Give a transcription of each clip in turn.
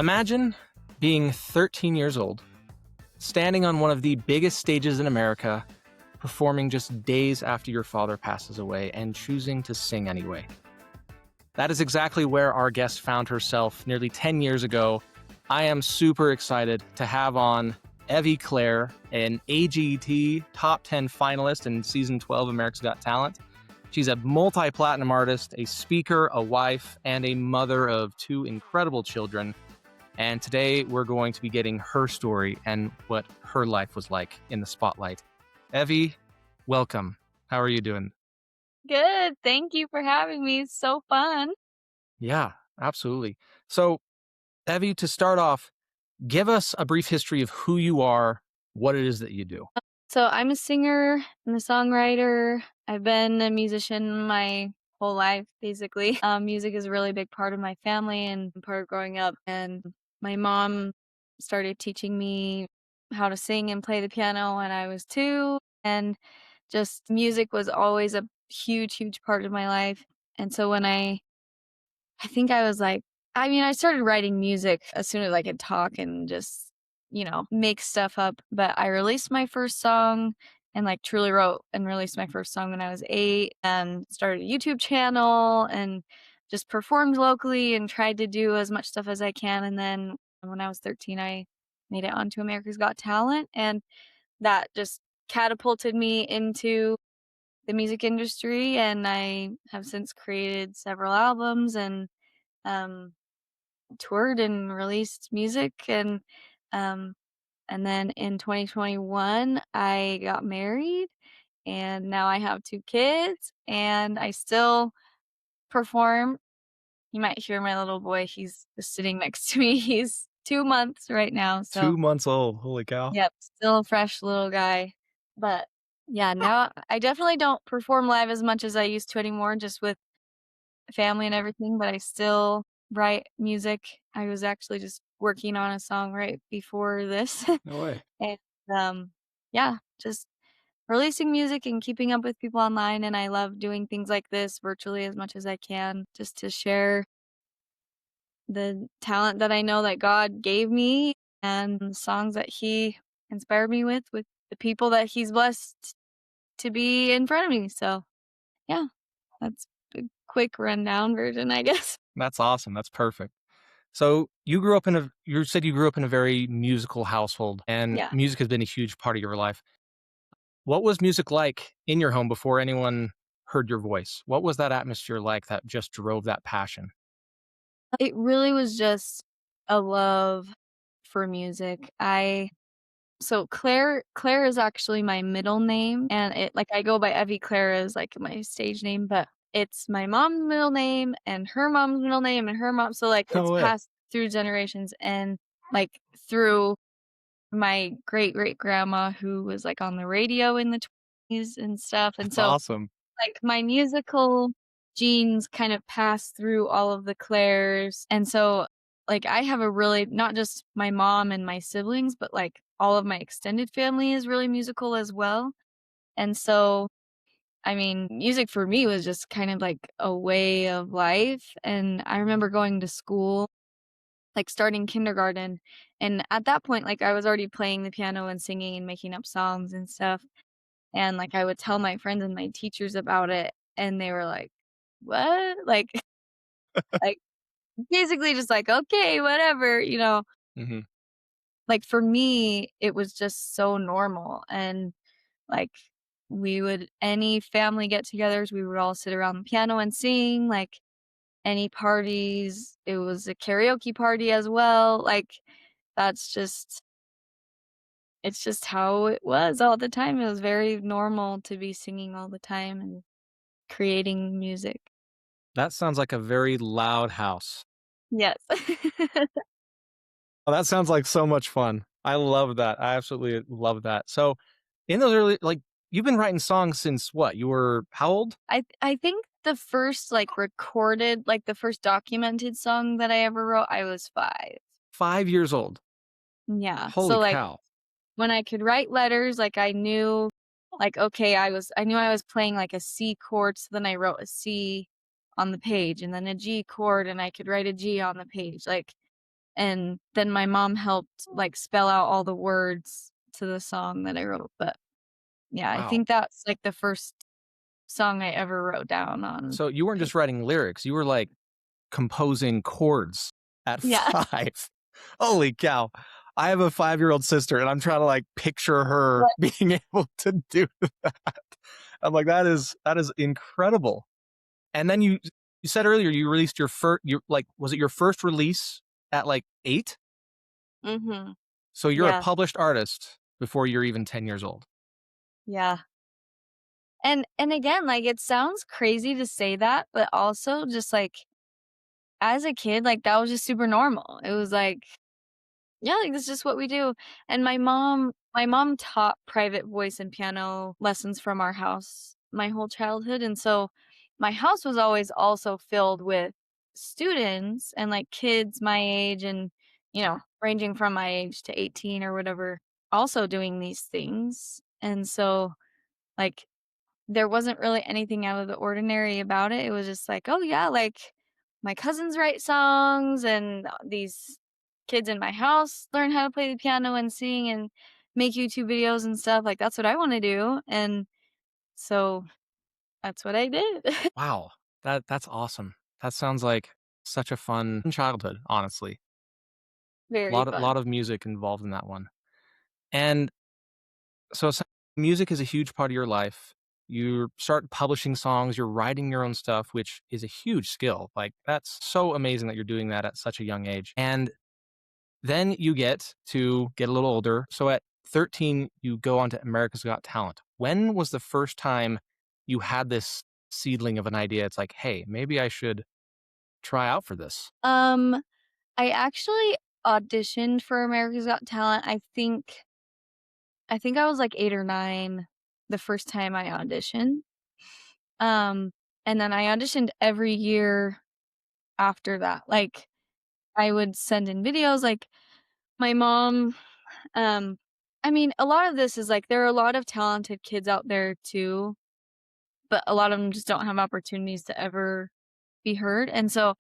Imagine being 13 years old, standing on one of the biggest stages in America, performing just days after your father passes away, and choosing to sing anyway. That is exactly where our guest found herself nearly 10 years ago. I am super excited to have on Evie Clair, an AGT Top 10 finalist in Season 12 of America's Got Talent. She's a multi-platinum artist, a speaker, a wife, and a mother of two incredible children. And today we're going to be getting her story and what her life was like in the spotlight. Evie, welcome. How are you doing? Good. Thank you for having me. It's so fun. Yeah, absolutely. So, Evie, to start off, give us a brief history of who you are, what it is that you do. So I'm a singer and a songwriter. I've been a musician my whole life, basically. Music is a really big part of my family and part of growing up. And my mom started teaching me how to sing and play the piano when I was 2. And just music was always a huge, huge part of my life. And so when I think I was like I started writing music as soon as I could talk and just, make stuff up, but I released my first song and, truly wrote and released my first song when I was 8 and started a YouTube channel and just performed locally and tried to do as much stuff as I can, and then when I was 13, I made it onto America's Got Talent, and that just catapulted me into the music industry, and I have since created several albums and um, toured and released music um, and then in 2021 I got married and now I have 2 kids and I still perform. You might hear my little boy, he's just sitting next to me. He's 2 months right now, so 2 months old. Holy cow. yep, still a fresh little guy. But yeah, now I definitely don't perform live as much as I used to anymore just with family and everything, but I still write music. I was actually just working on a song right before this. No way. And, yeah, just releasing music and keeping up with people online, and I love doing things like this virtually as much as I can just to share the talent that I know that God gave me and the songs that He inspired me with the people that He's blessed to be in front of me. So, yeah, that's a quick rundown version, I guess. That's awesome. That's perfect. So you said you grew up in a very musical household, and Yeah. music has been a huge part of your life. What was music like in your home before anyone heard your voice? What was that atmosphere like that just drove that passion? It really was just a love for music. Claire is actually my middle name, and I go by Evie Clair as, my stage name, but it's my mom's middle name and her mom's middle name and her mom, so, No it's way. passed through generations and, through my great-great-grandma who was, on the radio in the '20s and stuff, and That's so awesome. my musical genes kind of pass through all of the Claires, and so, I have a really not just my mom and my siblings, but, all of my extended family is really musical as well, and so, music for me was just kind of like a way of life, and I remember going to school, starting kindergarten, and at that point, I was already playing the piano and singing and making up songs and stuff, and, I would tell my friends and my teachers about it, and they were like, "What?" Like, basically just like, "Okay, whatever," you know? Mhm. For me, it was just so normal, and, like, we would any family get-togethers, we would all sit around the piano and sing, any parties, it was a karaoke party as well, that's just it's just how it was all the time, it was very normal to be singing all the time and creating music. That sounds like a very loud house. Yes. Oh, that sounds like so much fun. I love that. I absolutely love that. So, in those early you've been writing songs since what? You were how old? I think the first, recorded the first documented song that I ever wrote, I was 5. 5 years old. Yeah, Holy so, cow. when I could write letters, I knew, okay, I knew I was playing, a C chord, so then I wrote a C on the page, and then a G chord, and I could write a G on the page, and then my mom helped, like, spell out all the words to the song that I wrote, but, yeah, I Wow. think that's, like, the first song I ever wrote down on So you weren't just paper. writing lyrics, you were, like, composing chords at Yeah. 5. Holy cow. I have a 5-year-old sister, and I'm trying to, like, picture her What being able to do that. I'm like, that is incredible. And then you said earlier you released your first. You like, was it your first release at, like, 8? Mhm. So you're a Yeah, published artist before you're even 10 years old. yeah. And again, like, it sounds crazy to say that, but also just, like, as a kid, like, that was just super normal. It was like, yeah, like, that's just what we do, and my mom taught private voice and piano lessons from our house my whole childhood, and so my house was always also filled with students and, like, kids my age and, ranging from my age to 18 or whatever, also doing these things, and so, like, there wasn't really anything out of the ordinary about it. It was just like, "Oh, yeah, like, my cousins write songs, and, these kids in my house learn how to play the piano and sing and make YouTube videos and stuff, like, that's what I wanna do," and so that's what I did. Wow. That's awesome. That sounds like such a fun childhood, honestly. Very Lot fun. of music involved in that one. And so music is a huge part of your life. You start publishing songs, you're writing your own stuff, which is a huge skill. Like, that's so amazing that you're doing that at such a young age. And then you get a little older. So at 13, you go on to America's Got Talent. When was the first time you had this seedling of an idea? It's like, hey, maybe I should try out for this. Um, I actually auditioned for America's Got Talent, I think I was, like, 8 or 9 the first time I auditioned, um, and then I auditioned every year after that, like, I would send in videos, like, my mom, um I mean, a lot of this is, like, there are a lot of talented kids out there too, but a lot of them just don't have opportunities to ever be heard, and so,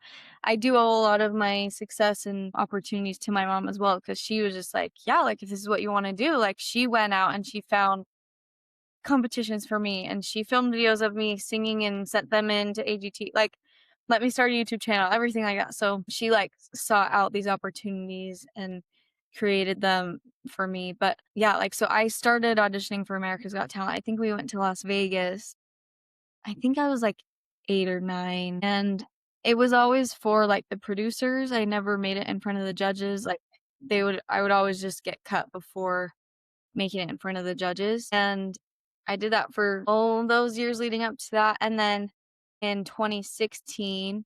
I do owe a lot of my success and opportunities to my mom as well, because she was just like, "Yeah, like, if this is what you wanna do," like, she went out and she found competitions for me, and she filmed videos of me singing and sent them in to AGT, like, let me start a YouTube channel, everything like that. So she, like, sought out these opportunities and created them for me. But yeah, like, so I started auditioning for America's Got Talent. I think we went to Las Vegas. I think I was like 8 or 9, and it was always for, like, the producers. I never made it in front of the judges. Like, I would always just get cut before making it in front of the judges, and I did that for all those years leading up to that, and then in 2016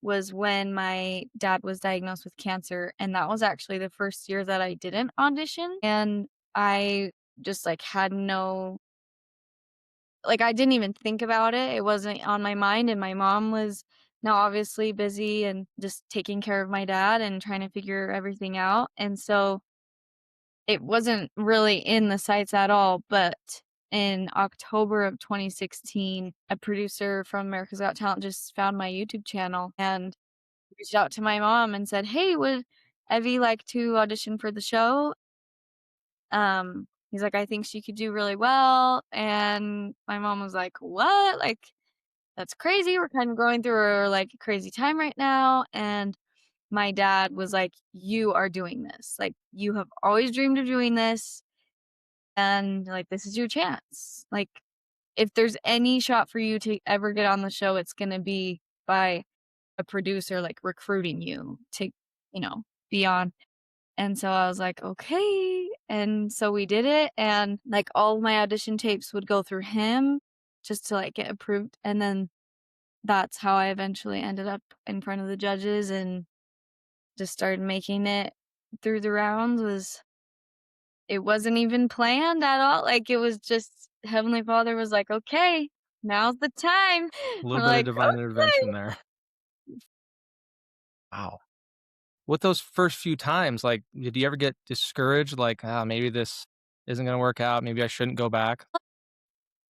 was when my dad was diagnosed with cancer, and that was actually the first year that I didn't audition, and I just, like, had no like, I didn't even think about it, it wasn't on my mind, and my mom was now obviously busy and just taking care of my dad and trying to figure everything out, and so it wasn't really in the sights at all, but in October of 2016, a producer from America's Got Talent just found my YouTube channel and reached out to my mom and said, "Hey, would Evie like to audition for the show?" He's like, "I think she could do really well," and my mom was like, "What? Like, that's crazy. We're kind of going through a, like, crazy time right now," and my dad was like, "You are doing this. Like, you have always dreamed of doing this. And, like, this is your chance. Like, if there's any shot for you to ever get on the show, it's gonna be by a producer, like, recruiting you to, you know, be on." And so I was like, "Okay." And so we did it, and, like, all my audition tapes would go through him just to, like, get approved, and then that's how I eventually ended up in front of the judges and just started making it through the rounds. Was It wasn't even planned at all, like, it was just Heavenly Father was like, "Okay, now's the time." A little We're bit of like, divine intervention "Okay." there. Wow. With those first few times, like, did you ever get discouraged? Like, ah, maybe this isn't gonna work out. Maybe I shouldn't go back.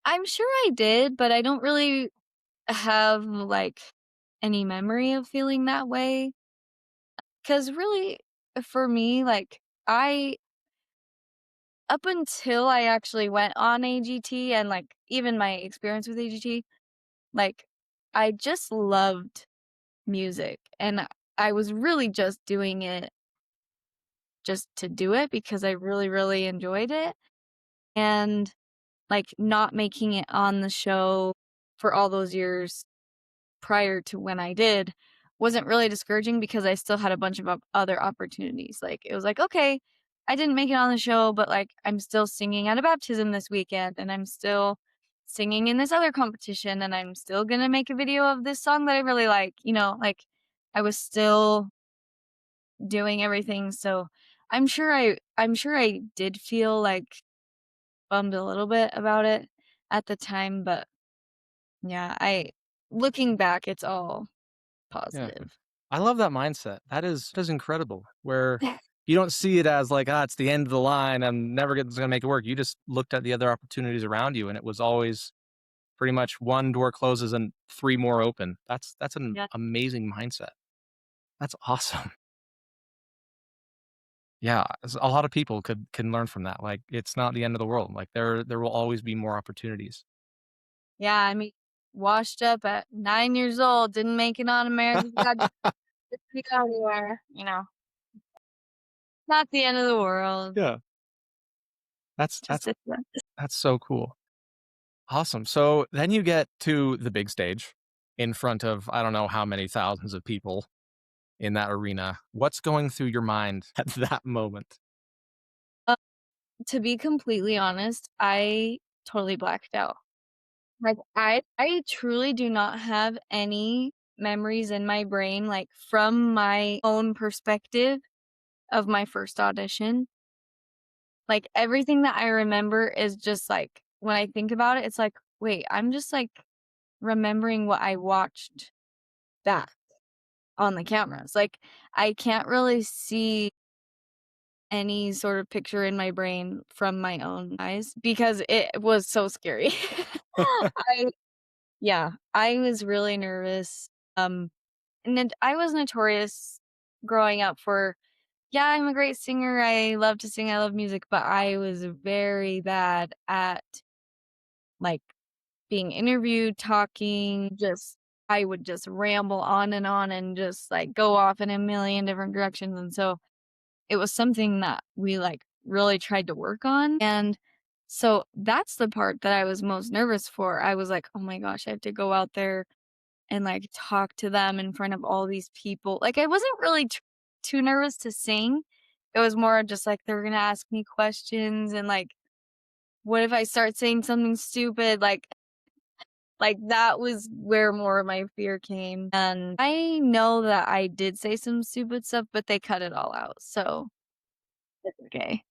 I'm sure I did, but I don't really have, like, any memory of feeling that way. Cause really for me, like, I up until I actually went on AGT and, like, even my experience with AGT, like, I just loved music, and I was really just doing it just to do it because I really, really enjoyed it, and, like, not making it on the show for all those years prior to when I did wasn't really discouraging because I still had a bunch of other opportunities. Like, it was like, "Okay, I didn't make it on the show, but, like, I'm still singing at a baptism this weekend, and I'm still singing in this other competition, and I'm still gonna make a video of this song that I really like," like, I was still doing everything, so I'm sure I did feel, like, bummed a little bit about it at the time, but yeah, I looking back, it's all Yeah. positive. I love that mindset. That is incredible, where you don't see it as like, "Ah, it's the end of the line, I'm never gonna make it work." You just looked at the other opportunities around you, and it was always pretty much one door closes and 3 more open. That's an Yeah. amazing mindset. That's awesome. Yeah, a lot of people can learn from that, like, it's not the end of the world, like, there will always be more opportunities. Yeah, I mean, washed up at 9 years old, didn't make it on America's Got Talent anywhere, not the end of the world. Yeah. That's Just that's a that's so cool. Awesome. So then you get to the big stage in front of I don't know how many thousands of people in that arena. What's going through your mind at that moment? uh, to be completely honest, I totally blacked out. Like, I truly do not have any memories in my brain, like, from my own perspective of my first audition. Like, everything that I remember is just, like when I think about it, it's like, "Wait, I'm just, like, remembering what I watched back on the cameras." Like, I can't really see any sort of picture in my brain from my own eyes because it was so scary. I Yeah, I was really nervous, and then I was notorious growing up for, yeah, I'm a great singer, I love to sing, I love music, but I was very bad at, like, being interviewed, talking, just I would just ramble on and just, like, go off in a million different directions, and so it was something that we, like, really tried to work on, and so that's the part that I was most nervous for. I was like, "Oh my gosh, I have to go out there and, like, talk to them in front of all these people." Like, I wasn't really too nervous to sing. It was more just, like, they were gonna ask me questions and, like, what if I start saying something stupid? Like, that was where more of my fear came, and I know that I did say some stupid stuff, but they cut it all out, so it's okay.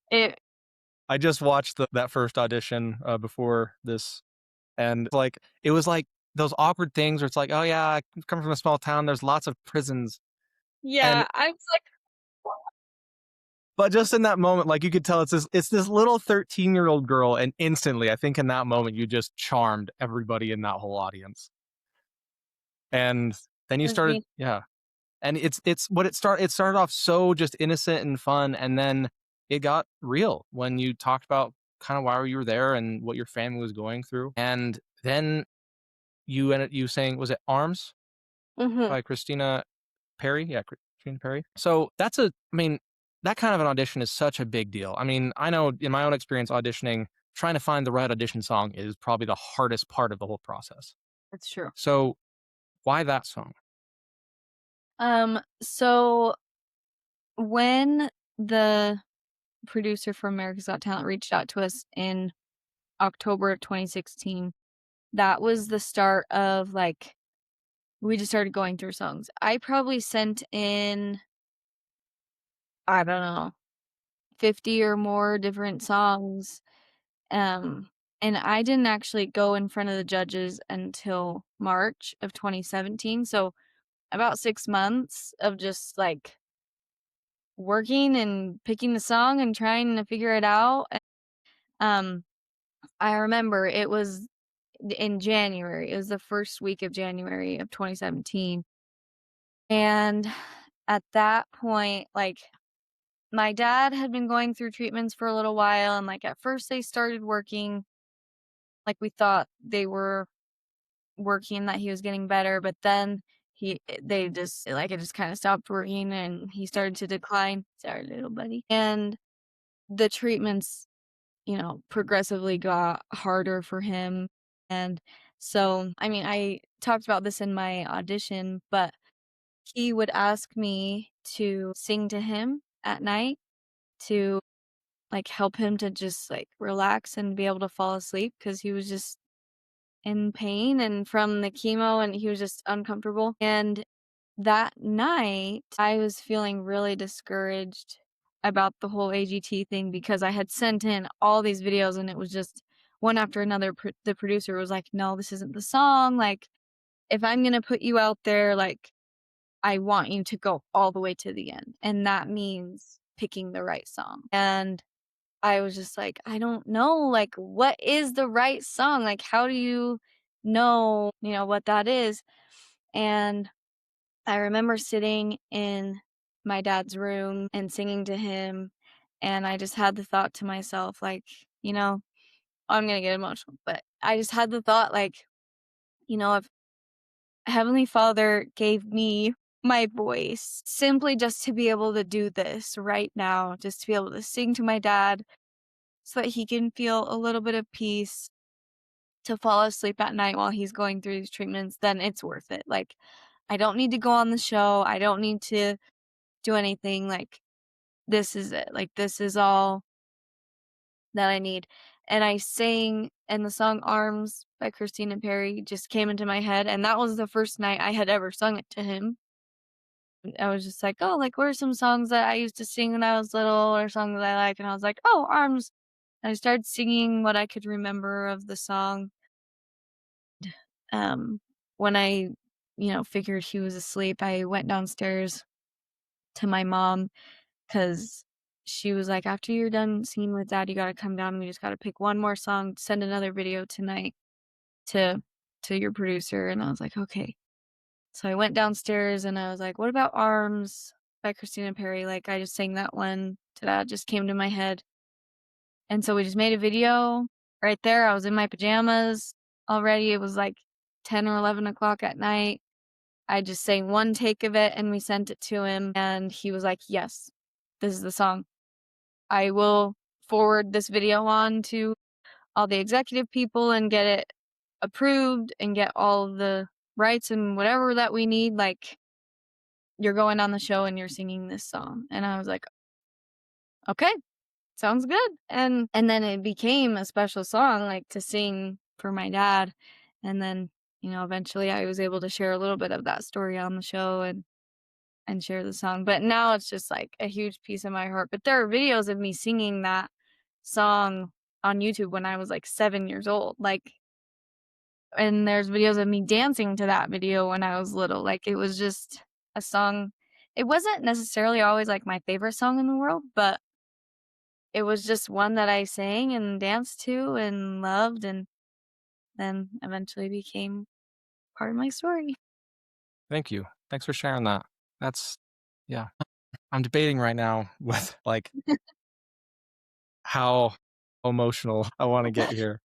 I just watched that first audition before this, and like it was like those awkward things where it's like, oh yeah, I come from a small town. There's lots of prisons, and Yeah, I was like, but just in that moment, like you could tell it's this little 13-year-old girl, and instantly, I think in that moment, you just charmed everybody in that whole audience, and then you "It's started, me." yeah. And it's what it started off so just innocent and fun, and then it got real when you talked about kind of why you were there and what your family was going through. And then you ended you saying, was it Arms Mhm. by Christina Perry? Yeah, Christina Perry. So that's a I mean, that kind of an audition is such a big deal. I mean, I know in my own experience auditioning, trying to find the right audition song is probably the hardest part of the whole process. That's true. So why that song? So when the producer from America's Got Talent reached out to us in October of 2016, that was the start of, like, we just started going through songs. I probably sent in, I don't know, 50 or more different songs, um, and I didn't actually go in front of the judges until March of 2017, so about 6 months of just, like, working and picking the song and trying to figure it out. Um, I remember it was in January. It was the first week of January of 2017, and at that point, like, my dad had been going through treatments for a little while, and, like, at first they started working, like, we thought they were working, that he was getting better, but then they just like, it just kinda stopped working, and he started to decline. Sorry, little buddy. And the treatments, progressively got harder for him, and so, I mean, I talked about this in my audition, but he would ask me to sing to him at night to, like, help him to just, like, relax and be able to fall asleep because he was just in pain and from the chemo, and he was just uncomfortable. And that night, I was feeling really discouraged about the whole AGT thing because I had sent in all these videos and it was just one after another. The producer was like, "No, this isn't the song. Like, if I'm gonna put you out there, like, I want you to go all the way to the end. And that means picking the right song." And I was just like, "I don't know, like, what is the right song? Like, how do you know, what that is?" And I remember sitting in my dad's room and singing to him, and I just had the thought to myself, like, you know, I'm gonna get emotional, but I just had the thought, like, if Heavenly Father gave me my voice simply just to be able to do this right now, just to be able to sing to my dad so that he can feel a little bit of peace to fall asleep at night while he's going through these treatments, then it's worth it. Like, I don't need to go on the show. I don't need to do anything. Like, this is it. Like, this is all that I need. And I sang, and the song Arms by Christina Perry just came into my head. And that was the first night I had ever sung it to him. I was just like, "Oh, like, what are some songs that I used to sing when I was little or songs that I like?" And I was like, "Oh, Arms." And I started singing what I could remember of the song. Um, when I, figured he was asleep, I went downstairs to my mom because she was like, "After you're done singing with dad, you gotta come down and we just gotta pick one more song, send another video tonight to your producer." And I was like, "Okay." So I went downstairs and I was like, "What about Arms by Christina Perry?" Like, I just sang that one to dad, just came to my head. And so we just made a video right there. I was in my pajamas already. It was like 10 or 11 o'clock at night. I just sang one take of it and we sent it to him. And he was like, "Yes, this is the song. I will forward this video on to all the executive people and get it approved and get all the rights and whatever that we need. Like, you're going on the show and you're singing this song." And I was like, "Okay, sounds good." And then it became a special song, like, to sing for my dad. And then, eventually I was able to share a little bit of that story on the show and share the song. But now it's just like a huge piece of my heart. But there are videos of me singing that song on YouTube when I was like 7 years old. Like, and there's videos of me dancing to that video when I was little. Like, it was just a song. It wasn't necessarily always like my favorite song in the world, but it was just one that I sang and danced to and loved, and then eventually became part of my story. Thank you. Thanks for sharing that. That's yeah. I'm debating right now with, like, how emotional I wanna get here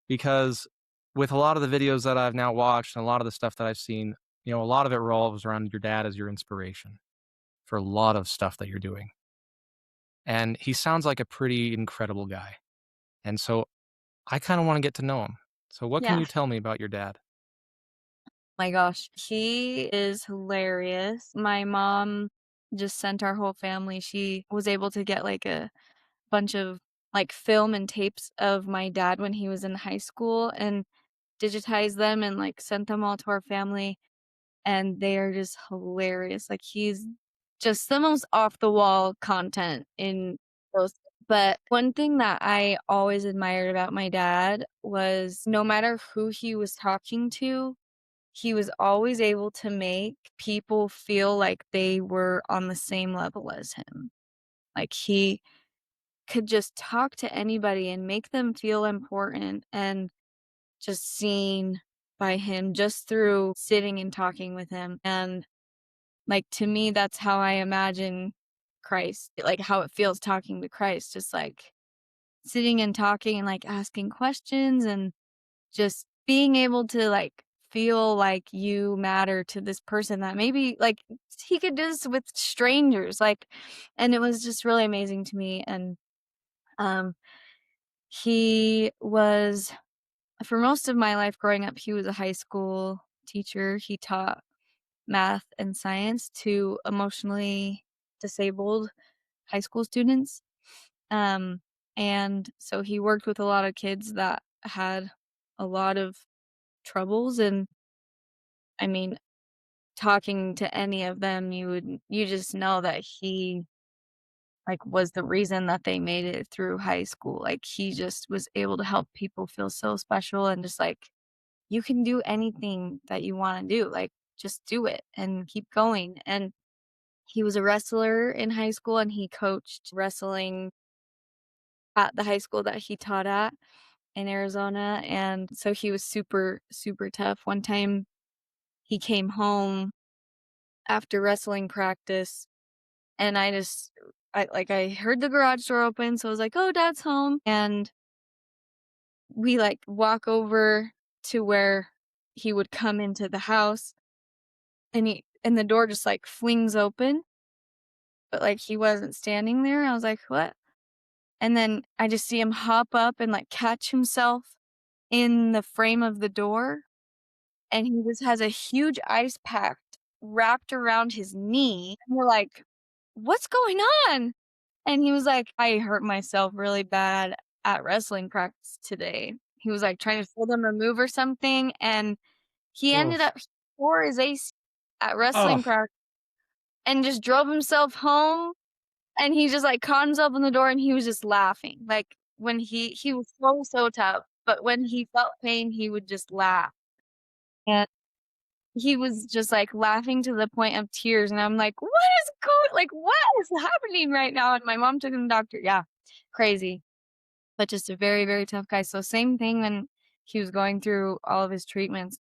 because with a lot of the videos that I've now watched and a lot of the stuff that I've seen, a lot of it revolves around your dad as your inspiration for a lot of stuff that you're doing, and he sounds like a pretty incredible guy, and so I kinda wanna get to know him. So what can Yeah. you tell me about your dad? My gosh, he is hilarious. My mom just sent our whole family. She was able to get like a bunch of like film and tapes of my dad when he was in high school and digitize them and like sent them all to our family. And they are just hilarious. Like, he's just the most off the wall content in those. But one thing that I always admired about my dad was no matter who he was talking to, he was always able to make people feel like they were on the same level as him. Like, he could just talk to anybody and make them feel important and just seen by him just through sitting and talking with him. And, like, to me, that's how I imagine Christ, like how it feels talking to Christ, just like sitting and talking and like asking questions and just being able to like feel like you matter to this person that maybe like he could do this with strangers like and it was just really amazing to me and um he was for most of my life growing up he was a high school teacher. He taught math and science to emotionally disabled high school students. Um, and so he worked with a lot of kids that had a lot of troubles and I mean, talking to any of them, you just know that he like was the reason that they made it through high school. Like he just was able to help people feel so special and just like you can do anything that you want to do. Like just do it and keep going. And he was a wrestler in high school and he coached wrestling at the high school that he taught at in Arizona, and so he was super, super tough. One time, he came home after wrestling practice, and I heard the garage door open, so I was like, "Oh, Dad's home," and we, like, walk over to where he would come into the house, and the door just, like, flings open, but, like, he wasn't standing there. I was like, "What?" And then I just see him hop up and, like, catch himself in the frame of the door, and he just has a huge ice pack wrapped around his knee, and we're like, "What's going on?" And he was like, "I hurt myself really bad at wrestling practice today." He was, like, trying to show them a move or something, and he ended Oof. up he tore his AC at Oh, wrestling practice and just drove himself home, and he just, like, caught himself in the door, and he was just laughing, like, when he was so, so tough, but when he felt pain, he would just laugh, and he was just, like, laughing to the point of tears, and I'm like, what is happening right now?" And my mom took him to the doctor. Yeah, crazy, but just a very, very tough guy. So same thing when he was going through all of his treatments.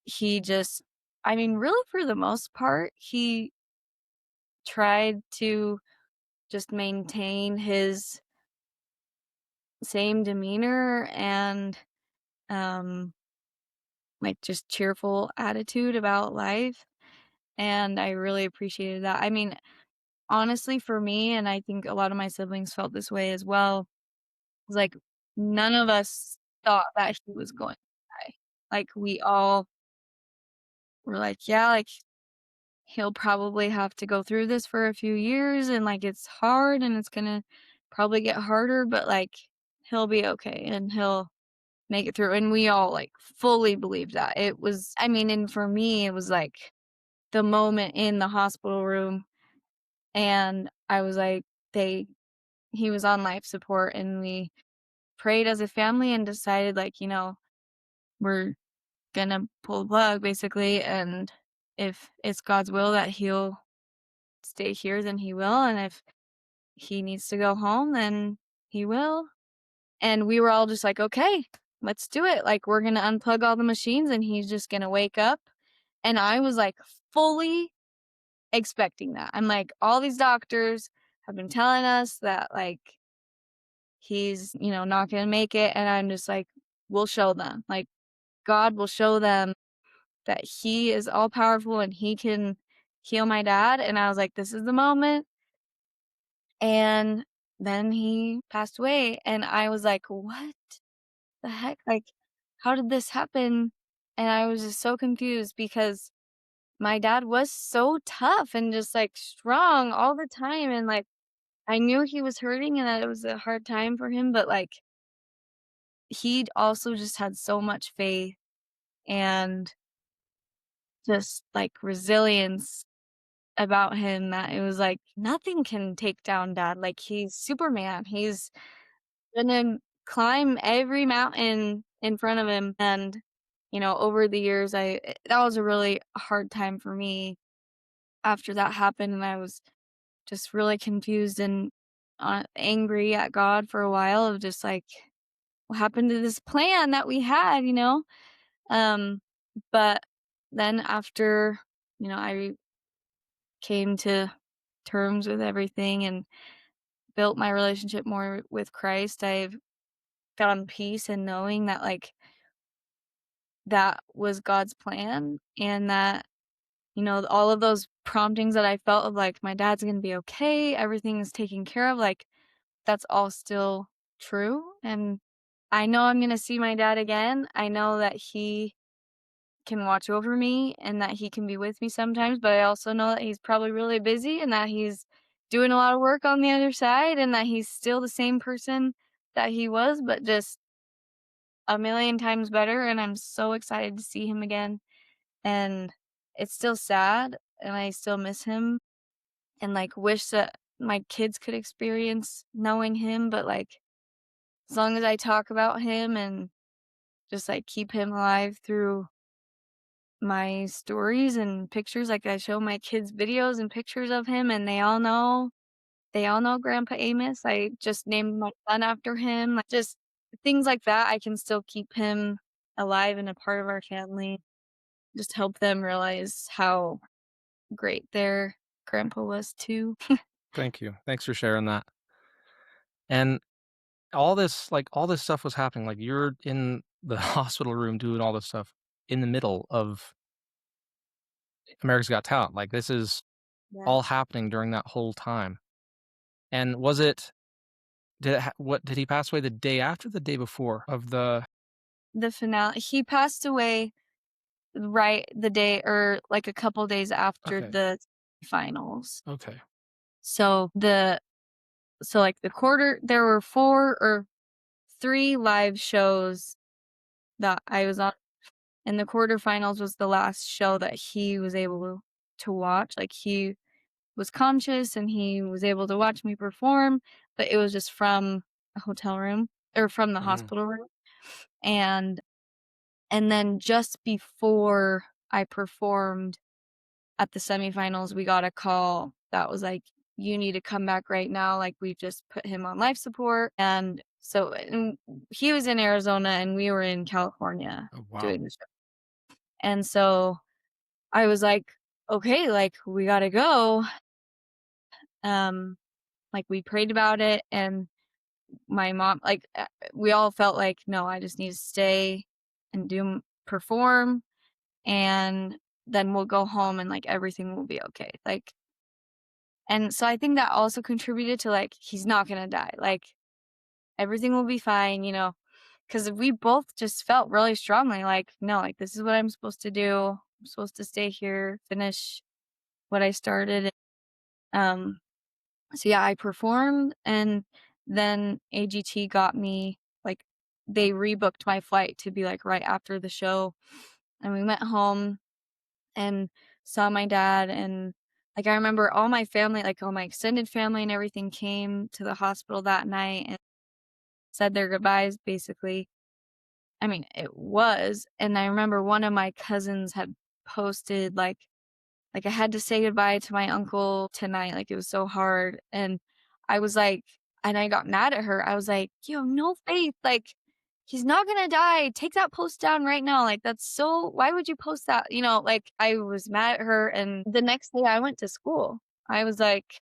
He just I mean, really for the most part, he tried to just maintain his same demeanor and, um, like, just cheerful attitude about life, and I really appreciated that. I mean, honestly, for me, and I think a lot of my siblings felt this way as well, was like none of us thought that he was going to die. Like we all were like, yeah, like he'll probably have to go through this for a few years and like it's hard and it's gonna probably get harder, but like he'll be okay and he'll make it through. And we all like fully believed that. It was I mean, and for me it was like the moment in the hospital room and I was like, they he was on life support and we prayed as a family and decided like, we're gonna pull the plug basically and if it's God's will that he'll stay here, then he will, and if he needs to go home, then he will. And we were all just like, okay, let's do it. Like we're gonna unplug all the machines and he's just gonna wake up. And I was like fully expecting that. I'm like, all these doctors have been telling us that like he's, not gonna make it. And I'm just like, we'll show them. Like God will show them that he is all powerful and he can heal my dad. And I was like, this is the moment. And then he passed away. And I was like, what the heck? Like, how did this happen? And I was just so confused because my dad was so tough and just like strong all the time. And like, I knew he was hurting and that it was a hard time for him, but like, he'd also just had so much faith and just like resilience about him that it was like nothing can take down dad. Like he's Superman. He's gonna climb every mountain in front of him. And, over the years that was a really hard time for me after that happened and I was just really confused and angry at God for a while of just like what happened to this plan that we had. Um but then after, I came to terms with everything and built my relationship more with Christ. I've found peace in knowing that, like, that was God's plan and that, all of those promptings that I felt of, like, my dad's gonna be okay, everything is taken care of, like, that's all still true, and I know I'm gonna see my dad again. I know that he can watch over me and that he can be with me sometimes, but I also know that he's probably really busy and that he's doing a lot of work on the other side and that he's still the same person that he was, but just a million times better, and I'm so excited to see him again, and it's still sad, and I still miss him and, like, wish that my kids could experience knowing him, but, like, as long as I talk about him and just, like, keep him alive through my stories and pictures, like, I show my kids videos and pictures of him, and they all know Grandpa Amos. I just named my son after him, like, just things like that. I can still keep him alive and a part of our family, just help them realize how great their grandpa was too. Thank you. Thanks for sharing that. And all this stuff was happening, like, you're in the hospital room doing all this stuff in the middle of America's Got Talent, like, this is Yeah. all happening during that whole time. And was it did it ha what did he pass away the day after, the day before of the The finale, he passed away right the day or, like, a couple days after Okay, the finals. okay. So like, there were 4 or 3 live shows that I was on, and the quarterfinals was the last show that he was able to watch, like, he was conscious and he was able to watch me perform, but it was just from a hotel room or from the Mhm. hospital room, and then just before I performed at the semifinals, we got a call that was like, "You need to come back right now, like, we've just put him on life support," and he was in Arizona and we were in California Oh, wow. doing the show, and so I was like, "Okay, like, we gotta go." Um, like, we prayed about it, and my mom we all felt like, "No, I just need to stay and perform, and then we'll go home and, like, everything will be okay." Like, and so I think that also contributed to, like, he's not gonna die, like, everything will be fine, because we both just felt really strongly like, "No, like, this is what I'm supposed to do. I'm supposed to stay here, finish what I started." Um, so yeah, I performed, and then AGT got me, like, they rebooked my flight to be, like, right after the show, and we went home and saw my dad, and, like, I remember all my family, like, all my extended family and everything came to the hospital that night and said their goodbyes, basically. I mean, it was, and I remember one of my cousins had posted, like, "I had to say goodbye to my uncle tonight, like, it was so hard," and I was like and I got mad at her. I was like, "You have no faith, like, he's not gonna die. Take that post down right now, like, that's so why would you post that?" Like, I was mad at her, and the next day I went to school. I was like,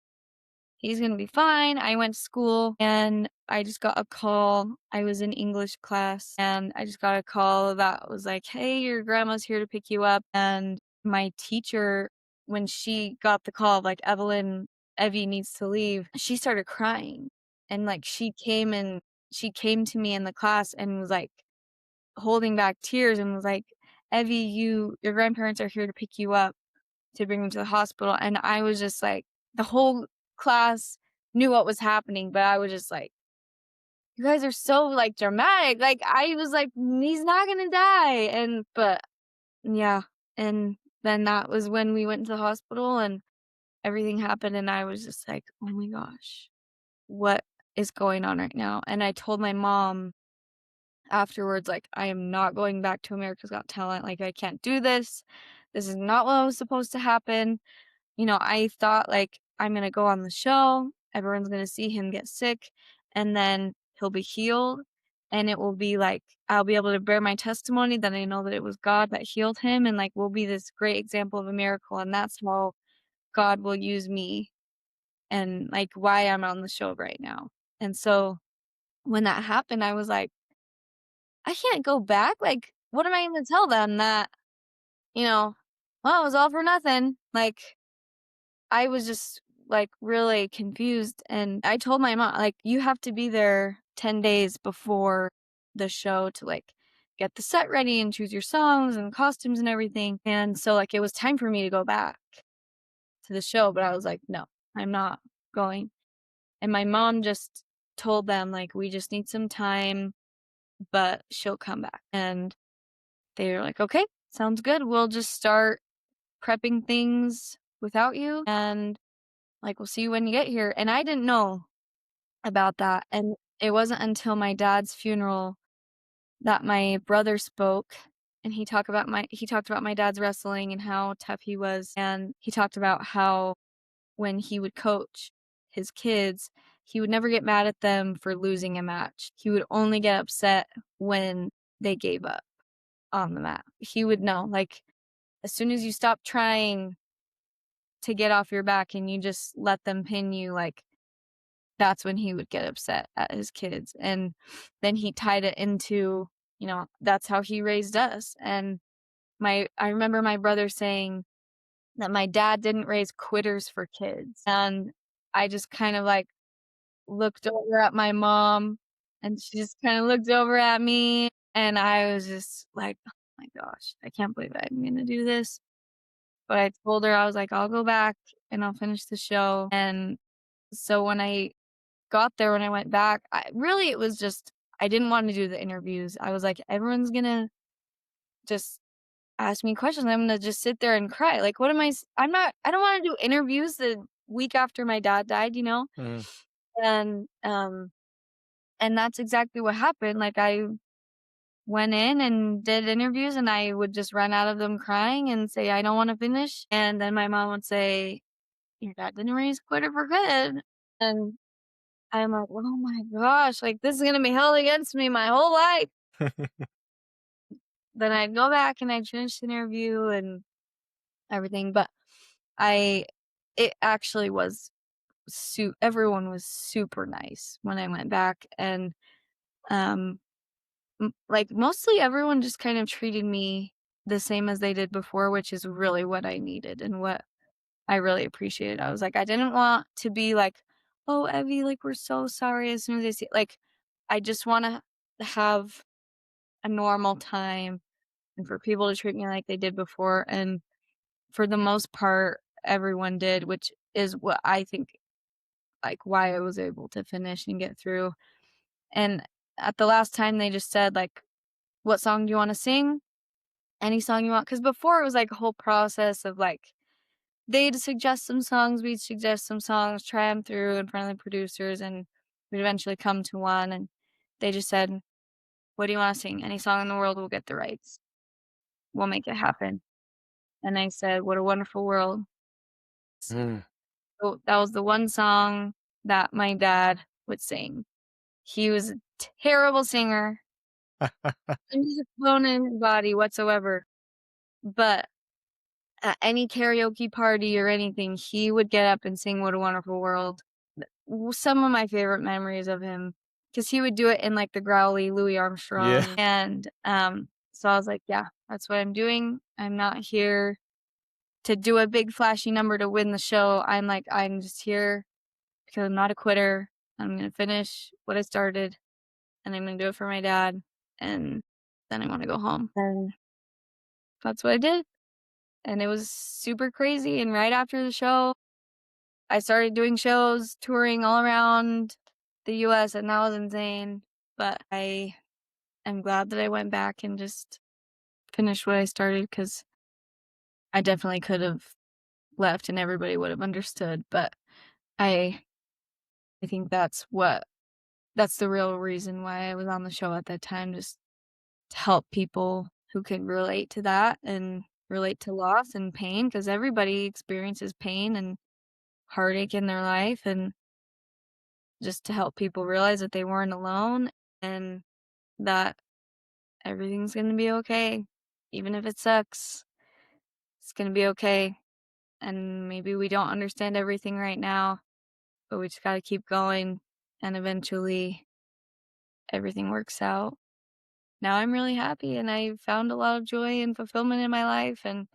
"He's gonna be fine." I went to school and I just got a call. I was in English class and I just got a call that was like, "Hey, your grandma's here to pick you up." And my teacher, when she got the call, like, Evie needs to leave, she started crying. And, like, she came to me in the class and was, like, holding back tears and was like, "Evie, your grandparents are here to pick you up to bring me to the hospital." And I was just like, the whole class knew what was happening, but I was just like, "You guys are so, like, dramatic." Like, I was like, "He's not gonna die." But yeah, and then that was when we went to the hospital and everything happened, and I was just like, "Oh my gosh, what is going on right now?" And I told my mom afterwards, like, "I am not going back to America's Got Talent. Like, I can't do this. This is not what was supposed to happen." I thought, like, I'm gonna go on the show, everyone's gonna see him get sick, and then he'll be healed, and it will be like, I'll be able to bear my testimony that I know that it was God that healed him, and, like, we'll be this great example of a miracle, and that's how God will use me. and, like, why I'm on the show right now. And so when that happened, I was like, "I can't go back, like, what am I gonna tell them that, you know, well, it was all for nothing?" Like, I was just, like, really confused, and I told my mom, like, "You have to be there 10 days before the show to, like, get the set ready and choose your songs and costumes and everything." And so, like, it was time for me to go back to the show, but I was like, "No, I'm not going." And my mom just told them, like, "We just need some time, but she'll come back." And they were like, "Okay, sounds good. We'll just start prepping things without you, and, like, we'll see you when you get here." And I didn't know about that, and it wasn't until my dad's funeral that my brother spoke, and he talked about my dad's wrestling and how tough he was, and he talked about how when he would coach his kids, he would never get mad at them for losing a match. He would only get upset when they gave up on the mat. He would know, like, as soon as you stop trying to get off your back and you just let them pin you, like, that's when he would get upset at his kids. And then he tied it into, that's how he raised us. And I remember my brother saying that my dad didn't raise quitters for kids. And I just kind of, like, looked over at my mom, and she just kinda looked over at me, and I was just like, "Oh my gosh, I can't believe I'm gonna do this." But I told her, I was like, "I'll go back and I'll finish the show." And so when I got there, when I went back, it was just I didn't wanna do the interviews. I was like, "Everyone's gonna just ask me questions, I'm gonna just sit there and cry." Like, what am I s I don't wanna do interviews the week after my dad died, you know? Mm. And, and that's exactly what happened. Like, I went in and did interviews, and I would just run out of them crying and say, "I don't wanna finish." And then my mom would say, "Your dad didn't raise quitter for good." And I'm like, "Oh my gosh, like, this is gonna be held against me my whole life." Then I'd go back and I'd finish the interview and everything, but I it actually was everyone was super nice when I went back, and, um like, mostly everyone just kind of treated me the same as they did before, which is really what I needed and what I really appreciated. I was like, I didn't want to be like, "Oh, Evie, like, we're so sorry," as soon as I see like, I just wanna have a normal time and for people to treat me like they did before, and for the most part, everyone did, which is what I think, like, why I was able to finish and get through. And at the last time, they just said, like, "What song do you wanna sing?" Any song you want, because before it was, like, a whole process of, like, they'd suggest some songs, we'd suggest some songs, try them through in front of the producers, and we'd eventually come to one, and they just said, "What do you wanna sing? Any song in the world, we'll get the rights. We'll make it happen." And I said, "What a Wonderful World." Mm. So that was the one song that my dad would sing. He was a terrible singer, couldn't use a bone in his body whatsoever, but at any karaoke party or anything, he would get up and sing "What a Wonderful World." Some of my favorite memories of him, because he would do it in, like, the growly Louis Yeah. Armstrong, and, so I was like, "Yeah, that's what I'm doing. I'm not here to do a big flashy number to win the show. I'm just here because I'm not a quitter. I'm gonna finish what I started, and I'm gonna do it for my dad, and then I wanna go home." And that's what I did, and it was super crazy. And right after the show, I started doing shows, touring all around the US, and that was insane, but I am glad that I went back and just finished what I started, because I definitely could have left and everybody would have understood, but I I think that's the real reason why I was on the show at that time, just to help people who can relate to that and relate to loss and pain, because everybody experiences pain and heartache in their life, and just to help people realize that they weren't alone, and that everything's gonna be okay. Even if it sucks, it's gonna be okay. And maybe we don't understand everything right now, but we just gotta keep going, and eventually everything works out. Now I'm really happy, and I found a lot of joy and fulfillment in my life, and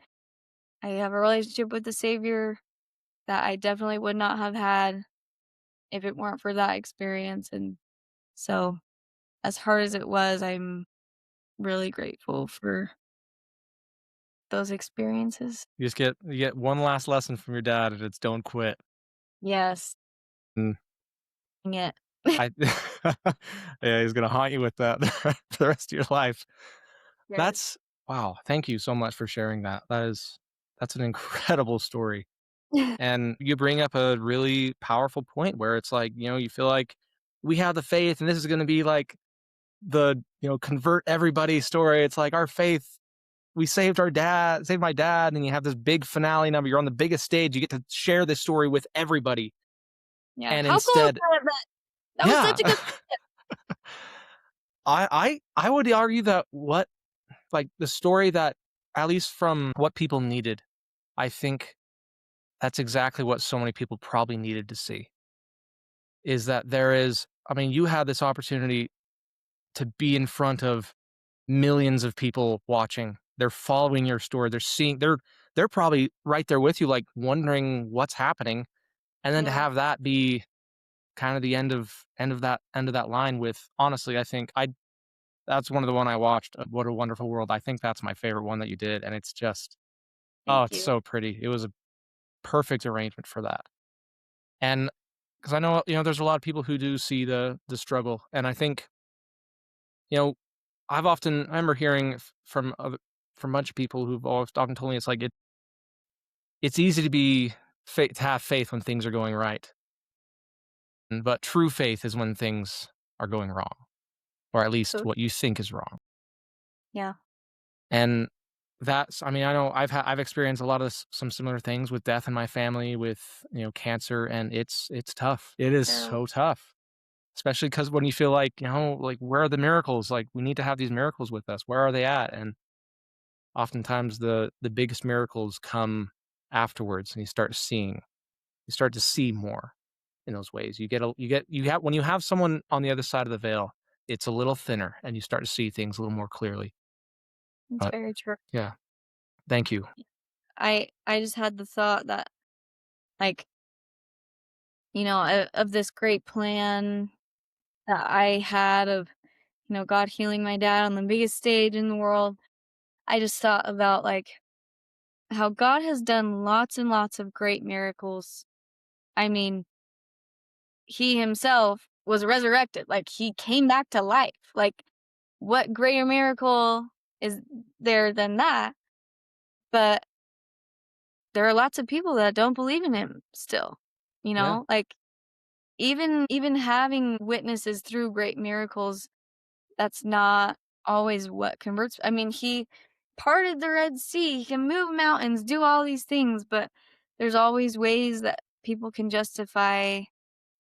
I have a relationship with the Savior that I definitely would not have had if it weren't for that experience, and so, as hard as it was, I'm really grateful for those experiences. You get one last lesson from your dad, and it's don't quit. Yes, And dang it. I yeah, he's gonna haunt you with that for the rest of your life. Yes. That's wow, thank you so much for sharing that. That's an incredible story. And you bring up a really powerful point where it's like, you feel like we have the faith and this is gonna be like convert everybody story. It's like our faith, we saved my dad, and you have this big finale number. You're on the biggest stage. You get to share this story with everybody. Yeah, And how cool is instead, that was yeah, such a good I would argue that the story that, at least from what people needed, I think that's exactly what so many people probably needed to see, is that I mean, you had this opportunity to be in front of millions of people watching. They're following your story. They're probably right there with you, like wondering what's happening. And then to Yeah, have that be kind of the end of that line with, honestly, I think that's one of the one I watched. What a Wonderful World. I think that's my favorite one that you did. And it's just, oh, thank it's you. so pretty. It was a perfect arrangement for that. And because I know, there's a lot of people who do see the struggle. And I think, you know, I remember hearing from a bunch of people who've always often told me, it's like it's easy to have faith when things are going right, but true faith is when things are going wrong, or at least So what you think is wrong. yeah, And I mean, I know I've experienced a lot of some similar things with death in my family, with cancer, and it's tough. It is terrible. so tough, especially because when you feel like, like, where are the miracles? Like, we need to have these miracles with us. Where are they at? And oftentimes the biggest miracles come afterwards, and you start to see more in those ways. You have when you have someone on the other side of the veil, it's a little thinner, and you start to see things a little more clearly. It's But very true. yeah, thank you. I just had the thought that, like, of this great plan that I had of, God healing my dad on the biggest stage in the world. I just thought about, like, how God has done lots and lots of great miracles. I mean, he himself was resurrected, like, he came back to life. Like, what greater miracle is there than that? But there are lots of people that don't believe in him still, Yeah, Like, even having witnesses through great miracles, that's not always what converts. I mean, he parted the Red Sea, he can move mountains, do all these things, but there's always ways that people can justify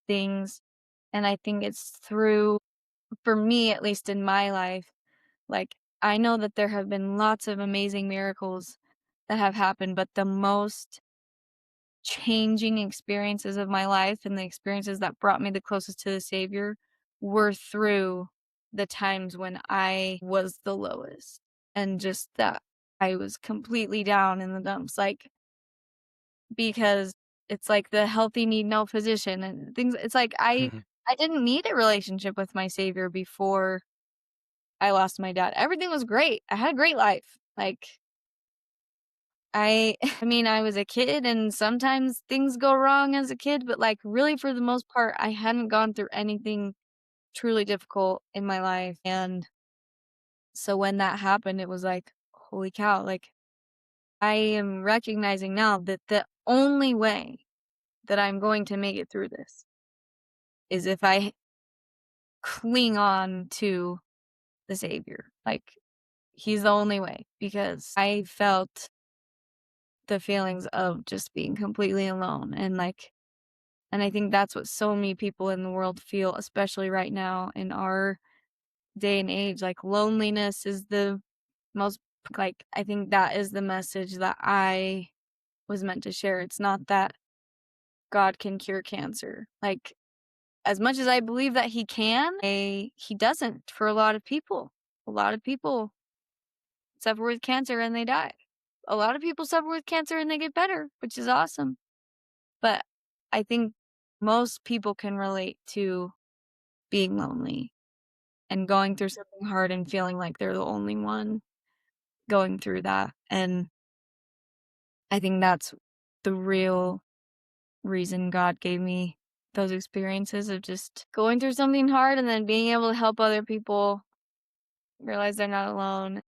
things, and I think it's through, for me, at least in my life, like, I know that there have been lots of amazing miracles that have happened, but the most changing experiences of my life and the experiences that brought me the closest to the Savior were through the times when I was the lowest, and just that I was completely down in the dumps, like, because it's like the healthy need no physician and things. It's like I didn't need a relationship with my Savior before I lost my dad. Everything was great. I had a great life. Like, I mean, I was a kid and sometimes things go wrong as a kid, but, like, really for the most part, I hadn't gone through anything truly difficult in my life, and so when that happened, it was like, "Holy cow," like, I am recognizing now that the only way that I'm going to make it through this is if I cling on to the Savior. Like, he's the only way, because I felt the feelings of just being completely alone, and I think that's what so many people in the world feel, especially right now in our day and age. Like, loneliness is the most, like, I think that is the message that I was meant to share. It's not that God can cure cancer. Like, as much as I believe that he can, he doesn't for a lot of people. A lot of people suffer with cancer and they die. A lot of people suffer with cancer and they get better, which is awesome. But I think most people can relate to being lonely and going through something hard and feeling like they're the only one going through that. And I think that's the real reason God gave me those experiences of just going through something hard and then being able to help other people realize they're not alone.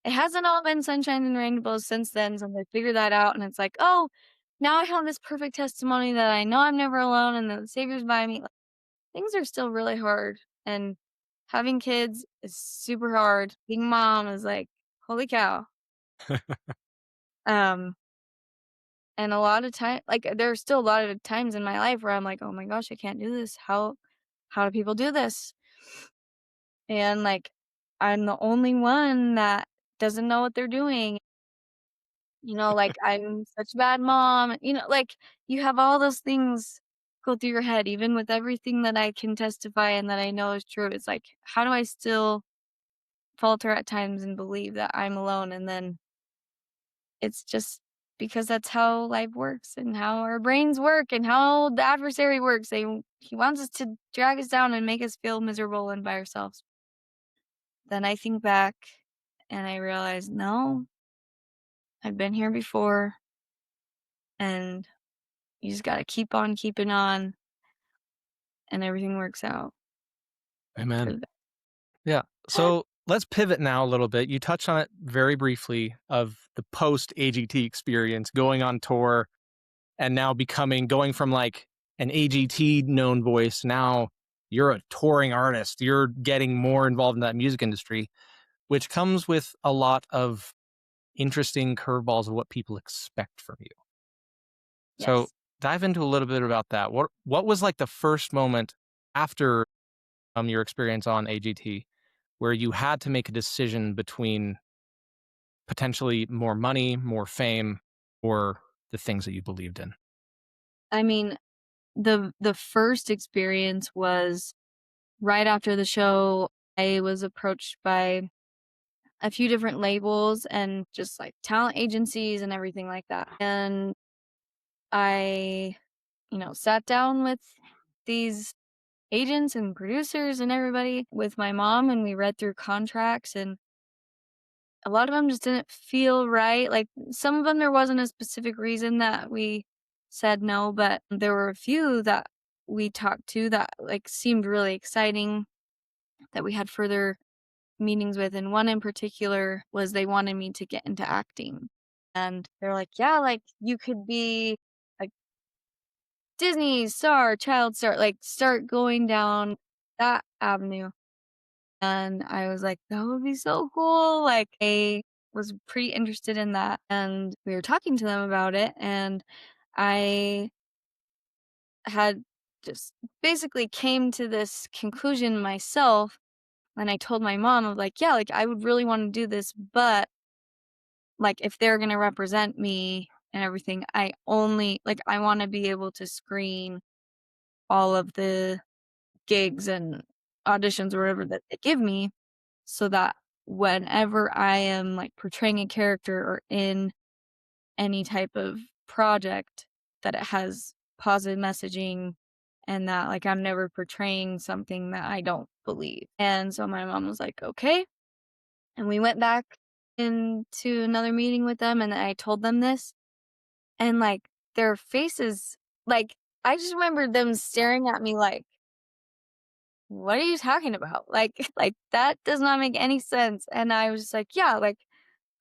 It hasn't all been sunshine and rainbows since then, so I figured that out, and it's like, "Oh, now I have this perfect testimony that I know I'm never alone and that the Savior's by me." Like, things are still really hard, and having kids is super hard. Being mom is like, holy cow. Um, and a lot of time like, there are still a lot of times in my life where I'm like, "Oh my gosh, I can't do this. How do people do this?" And, like, I'm the only one that doesn't know what they're doing. Like, I'm such a bad mom, like, you have all those things go through your head, even with everything that I can testify and that I know is true. It's like, how do I still falter at times and believe that I'm alone? And then it's just because that's how life works and how our brains work and how the adversary works. He wants us to drag us down and make us feel miserable and by ourselves. Then I think back and I realize, no, I've been here before and you just gotta keep on keeping on and everything works out for Amen. the Yeah. best. So let's pivot now a little bit. You touched on it very briefly of the post AGT experience, going on tour and now going from like an AGT known voice. Now you're a touring artist. You're getting more involved in that music industry, which comes with a lot of interesting curveballs of what people expect from you. So Yes. dive into a little bit about that. What was like the first moment after your experience on AGT where you had to make a decision between potentially more money, more fame, or the things that you believed in? I mean, the first experience was right after the show. I was approached by a few different labels and just, like, talent agencies and everything like that, and I, sat down with these agents and producers and everybody with my mom, and we read through contracts, and a lot of them just didn't feel right. Like, some of them, there wasn't a specific reason that we said no, but there were a few that we talked to that, like, seemed really exciting that we had further meetings with, and one in particular was they wanted me to get into acting, and they're like, "Yeah, like, you could be a Disney star, child star, like, start going down that avenue." And I was like, "That would be so cool." Like, I was pretty interested in that, and we were talking to them about it, and I had just basically came to this conclusion myself, and I told my mom of like, "Yeah, like, I would really wanna do this, but, like, if they're gonna represent me and everything, I wanna be able to screen all of the gigs and auditions or whatever that they give me so that whenever I am, like, portraying a character or in any type of project, that it has positive messaging and that, like, I'm never portraying something that I don't believe." And so my mom was like, "Okay." And we went back into another meeting with them, and I told them this, and, like, their faces, like, I just remember them staring at me like, "What are you talking about?" Like like, "That does not make any sense." And I was just like, "Yeah, like,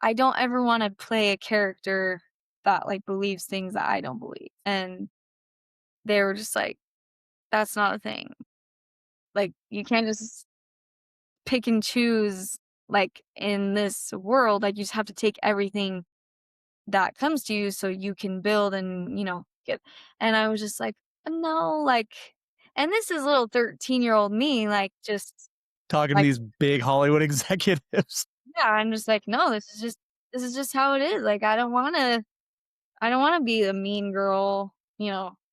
I don't ever wanna play a character that, like, believes things that I don't believe." And they were just like, "That's not a thing. Like, you can't just pick and choose, like, in this world, like, you just have to take everything that comes to you so you can build and, get." And I was just like, "No," like, and this is little 13-year-old me, like, just, Talking to like, these big Hollywood executives. yeah, I'm just like, "No, this is just how it is." Like, I don't wanna be a mean girl,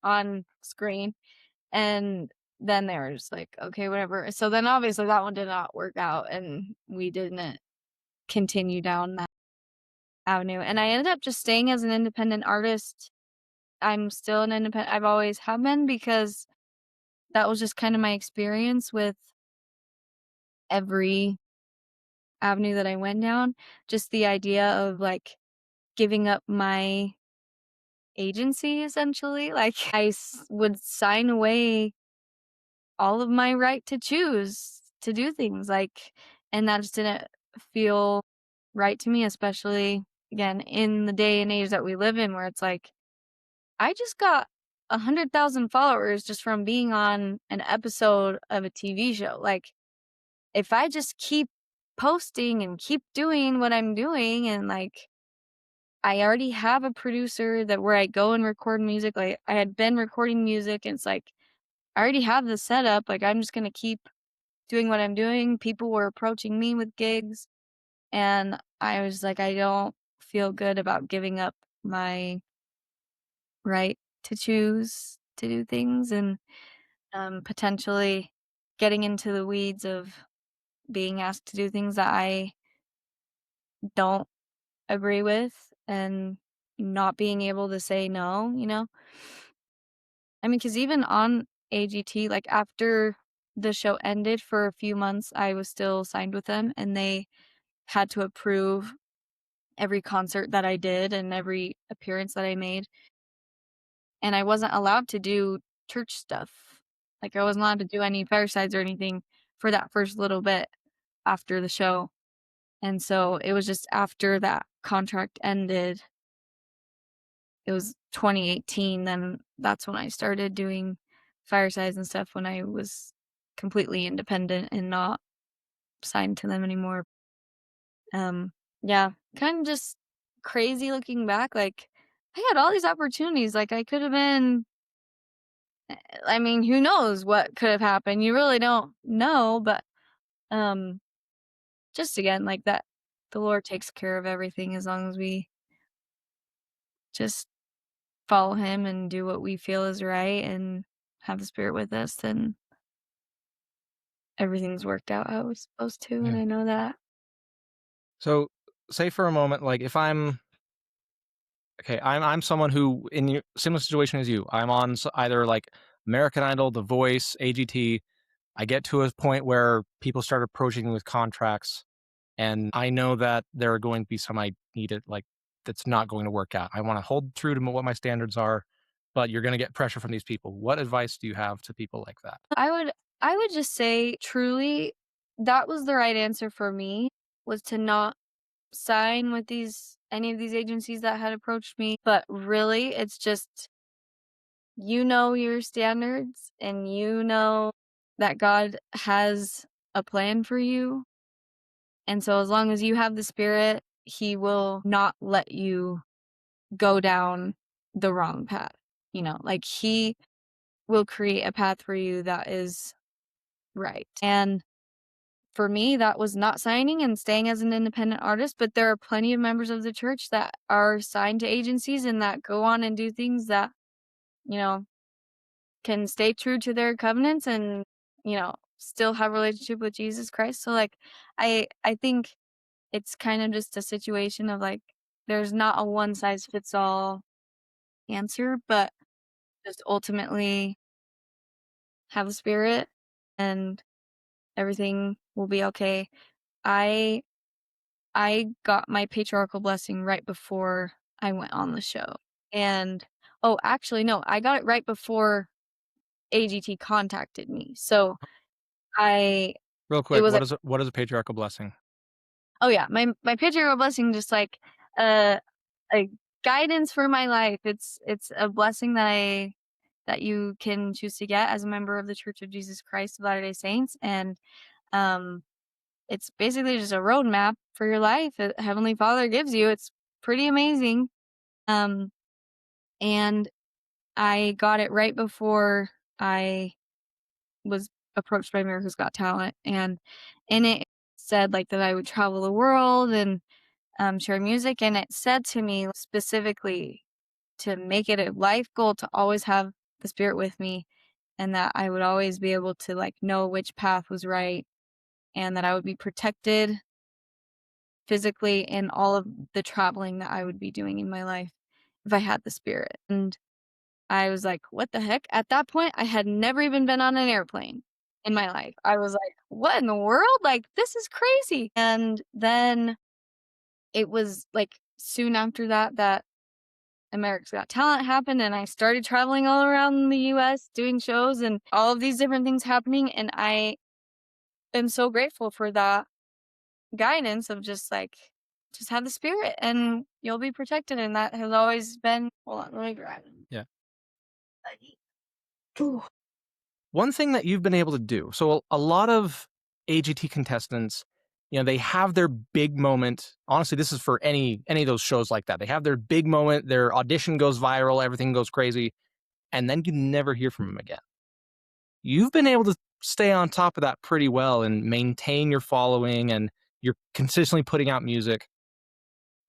on screen. And then they were just like, "Okay, whatever." So then obviously that one did not work out, and we didn't continue down that avenue, and I ended up just staying as an independent artist. I'm still an independent I've always have been because that was just kinda my experience with every avenue that I went down. Just the idea of, like, giving up my agency, essentially. Like, would sign away all of my right to choose to do things, like, and that just didn't feel right to me, especially, again, in the day and age that we live in where it's like, I just got 100,000 followers just from being on an episode of a TV show. Like, if I just keep posting and keep doing what I'm doing and, like, I already have a producer that where I go and record music, like, I had been recording music, and it's like, I already have the setup, like, I'm just gonna keep doing what I'm doing. People were approaching me with gigs, and I was like, I don't feel good about giving up my right to choose to do things and potentially getting into the weeds of being asked to do things that I don't agree with and not being able to say no, you know? I mean, because even on AGT, like after the show ended for a few months, I was still signed with them and they had to approve every concert that I did and every appearance that I made. And I wasn't allowed to do church stuff. Like I wasn't allowed to do any firesides or anything for that first little bit after the show. And so it was just after that contract ended, it was 2018, then that's when I started doing firesides and stuff when I was completely independent and not signed to them anymore. Yeah, kind of just crazy looking back. Like, I had all these opportunities. Like, I could have been, I mean, who knows what could have happened? You really don't know, but um, just again, like that, the Lord takes care of everything as long as we just follow Him and do what we feel is right and have the Spirit with us, then everything's worked out how it was supposed to. And Yeah. I know that. So, say for a moment, like if I'm okay, I'm someone who in your similar situation as you. I'm on either like American Idol, The Voice, AGT. I get to a point where people start approaching me with contracts, and I know that there are going to be some I need it like that's not going to work out. I want to hold true to what my standards are, but you're going to get pressure from these people. What advice do you have to people like that? I would just say truly that was the right answer for me was to not sign with these any of these agencies that had approached me, but really it's just you know your standards and you know that God has a plan for you. And so as long as you have the Spirit, He will not let you go down the wrong path. You know, like He will create a path for you that is right. And for me, that was not signing and staying as an independent artist, but there are plenty of members of the church that are signed to agencies and that go on and do things that, you know, can stay true to their covenants and, still have a relationship with Jesus Christ. So like I think it's kind of just a situation of like there's not a one size fits all answer, but just ultimately have the Spirit and everything will be okay. I I got my patriarchal blessing right before I went on the show. And oh, actually no, I got it right before AGT contacted me. So I Real it quick, was like, what is a patriarchal blessing? oh yeah, my patriarchal blessing just like uh a guidance for my life. It's a blessing that you can choose to get as a member of the Church of Jesus Christ of Latter-day Saints. And um it's basically just a roadmap for your life that Heavenly Father gives you. It's pretty amazing. Um, and I got it right before I was approached by America's Got Talent, and in it said like that I would travel the world and share music, and it said to me specifically to make it a life goal to always have the spirit with me and that I would always be able to like know which path was right and that I would be protected physically in all of the traveling that I would be doing in my life if I had the spirit. And I was like, "What the heck?" At that point, I had never even been on an airplane in my life. I was like, "What in the world? Like, this is crazy." And then it was, like, soon after that that America's Got Talent happened, and I started traveling all around the US doing shows and all of these different things happening, and I am so grateful for that guidance of just have the spirit and you'll be protected, and that has always been hold on, let me grab it. Yeah. Ooh. One thing that you've been able to do, so a lot of AGT contestants, they have their big moment. Honestly, this is for any of those shows like that. They have their big moment, their audition goes viral, everything goes crazy, and then you never hear from them again. You've been able to stay on top of that pretty well and maintain your following, and you're consistently putting out music.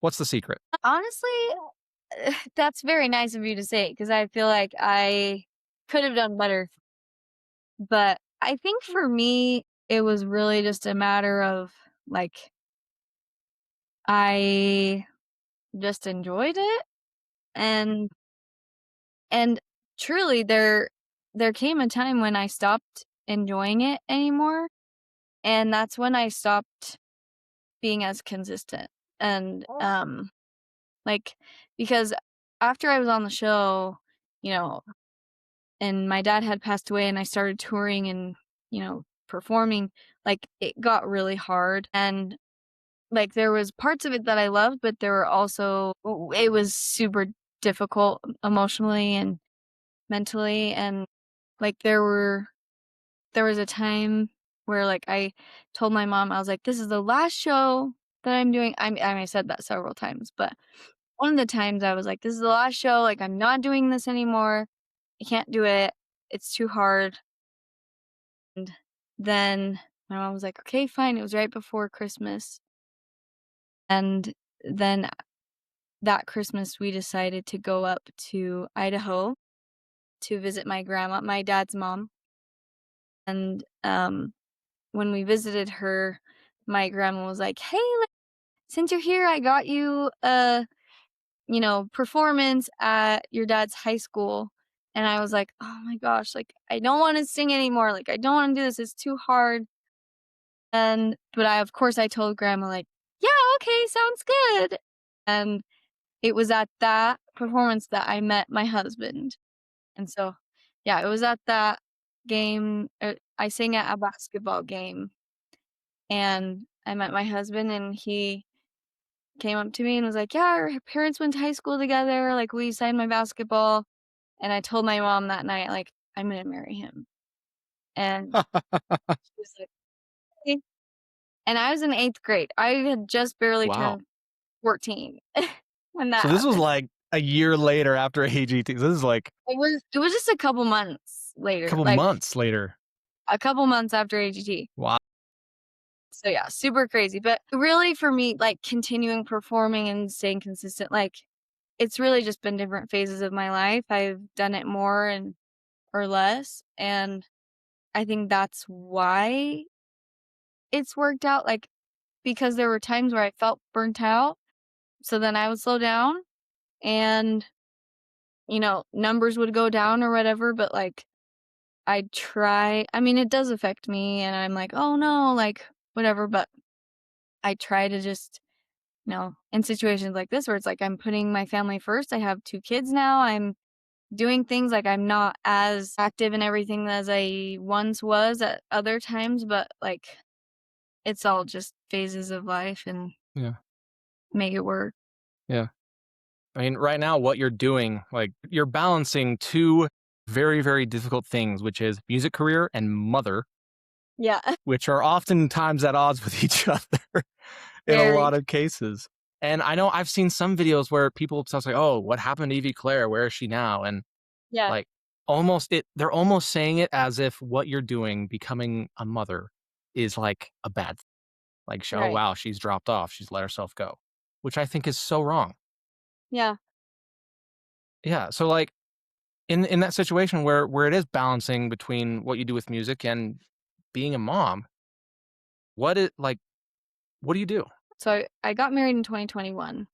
What's the secret? Honestly, that's very nice of you to say because I feel like I could have done better. But I think for me, it was really just a matter of like I just enjoyed it and and truly there came a time when I stopped enjoying it anymore and that's when I stopped being as consistent. And like because after I was on the show, you know, and my dad had passed away and I started touring and, performing, like it got really hard and like there was parts of it that I loved, but there were also it was super difficult emotionally and mentally and like there was a time where like I told my mom I was like this is the last show that I'm doing. I said that several times, but one of the times I was like this is the last show, like I'm not doing this anymore. I can't do it. It's too hard. And then my mom was like, "Okay, fine." It was right before Christmas. And then that Christmas, we decided to go up to Idaho to visit my grandma, my dad's mom. And when we visited her, my grandma was like, "Hey, since you're here, I got you a, performance at your dad's high school." And I was like, "Oh my gosh, like I don't want to sing anymore. Like I don't want to do this. It's too hard." And but of course I told grandma like, "Yeah, okay, sounds good." And it was at that performance that I met my husband. And so, yeah, it was at that game, I sang at a basketball game, and I met my husband, and he came up to me and was like, "Yeah, our parents went to high school together, like, will you sign my basketball?" And I told my mom that night, like, "I'm gonna marry him." And she was like, "Okay." And I was in 8th grade. I had just barely Wow. turned 14 when that So this was happened. like a year later after AGT. This is like It was just a couple months a later, couple like, months later. a couple months after AGT. Wow. So, yeah, super crazy, but really for me, like, continuing performing and staying consistent, like, it's really just been different phases of my life. I've done it more and or less, and I think that's why it's worked out, like, because there were times where I felt burnt out, so then I would slow down and, numbers would go down or whatever, but, like, it does affect me, and I'm like, "Oh, no," like, whatever, but I try to just, in situations like this where it's like I'm putting my family first, I have 2 kids now, I'm doing things like I'm not as active in everything as I once was at other times, but, like, it's all just phases of life and Yeah. make it work. Yeah. I mean, right now, what you're doing, like, you're balancing two very, very difficult things, which is music career and mother, Yeah. which are oftentimes at odds with each other in a Very lot true. of cases. And I know I've seen some videos where people tell us like, "Oh, what happened to Evie Clair? Where is she now?" And Yeah, like, they're almost saying it as if what you're doing, becoming a mother, is like a bad thing. Like, "Oh right. wow, she's dropped off. She's let herself go," which I think is so wrong. Yeah. Yeah. So like, in that situation where it is balancing between what you do with music and being a mom, what do you do? So I got married in 2021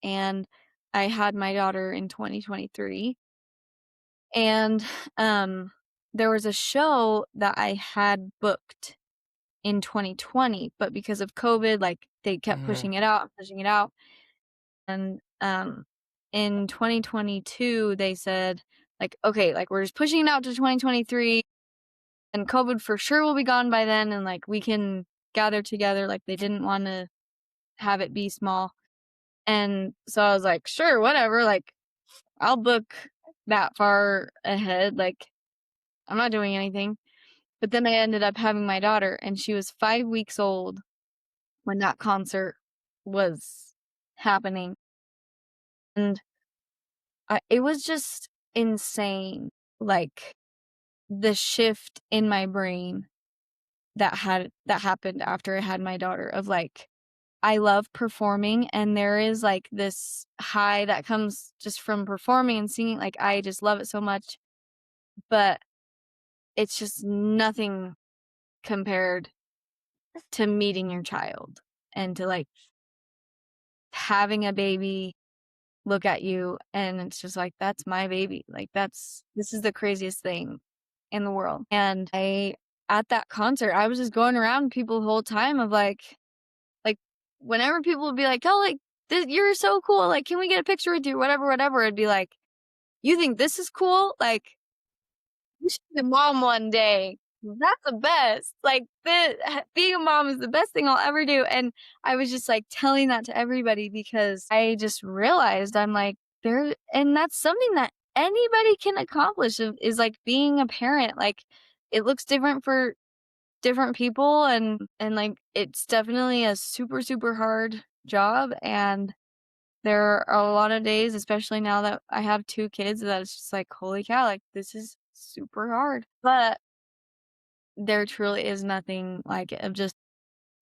and I had my daughter in 2023. And there was a show that I had booked in 2020, but because of COVID, like they kept Mhm. pushing it out and pushing it out. And in 2022, they said, like, okay, like we're just pushing it out to 2023 and COVID for sure will be gone by then. And like we can gather together. Like they didn't want to have it be small. And so I was like, sure, whatever. Like I'll book that far ahead. Like I'm not doing anything. But then I ended up having my daughter, and she was 5 weeks old when that concert was happening, and it was just insane, like, the shift in my brain that happened after I had my daughter of, like, I love performing, and there is, like, this high that comes just from performing and singing, like, I just love it so much, but it's just nothing compared to meeting your child and to, like, having a baby look at you and it's just like, "That's my baby." Like, this is the craziest thing in the world. And I at that concert, I was just going around people the whole time of, like, whenever people would be like, "Oh, like, you're so cool, like, can we get a picture with you?" Whatever, whatever, I'd be like, "You think this is cool? Like, you should be a mom one day. That's the best. Like, being a mom is the best thing I'll ever do." And I was just, like, telling that to everybody because I just realized I'm like, and that's something that anybody can accomplish is, like, being a parent. Like, it looks different for different people and, like, it's definitely a super, super hard job, and there are a lot of days, especially now that I have 2 kids, that it's just like, "Holy cow, like, this is super hard." But there truly is nothing like it of just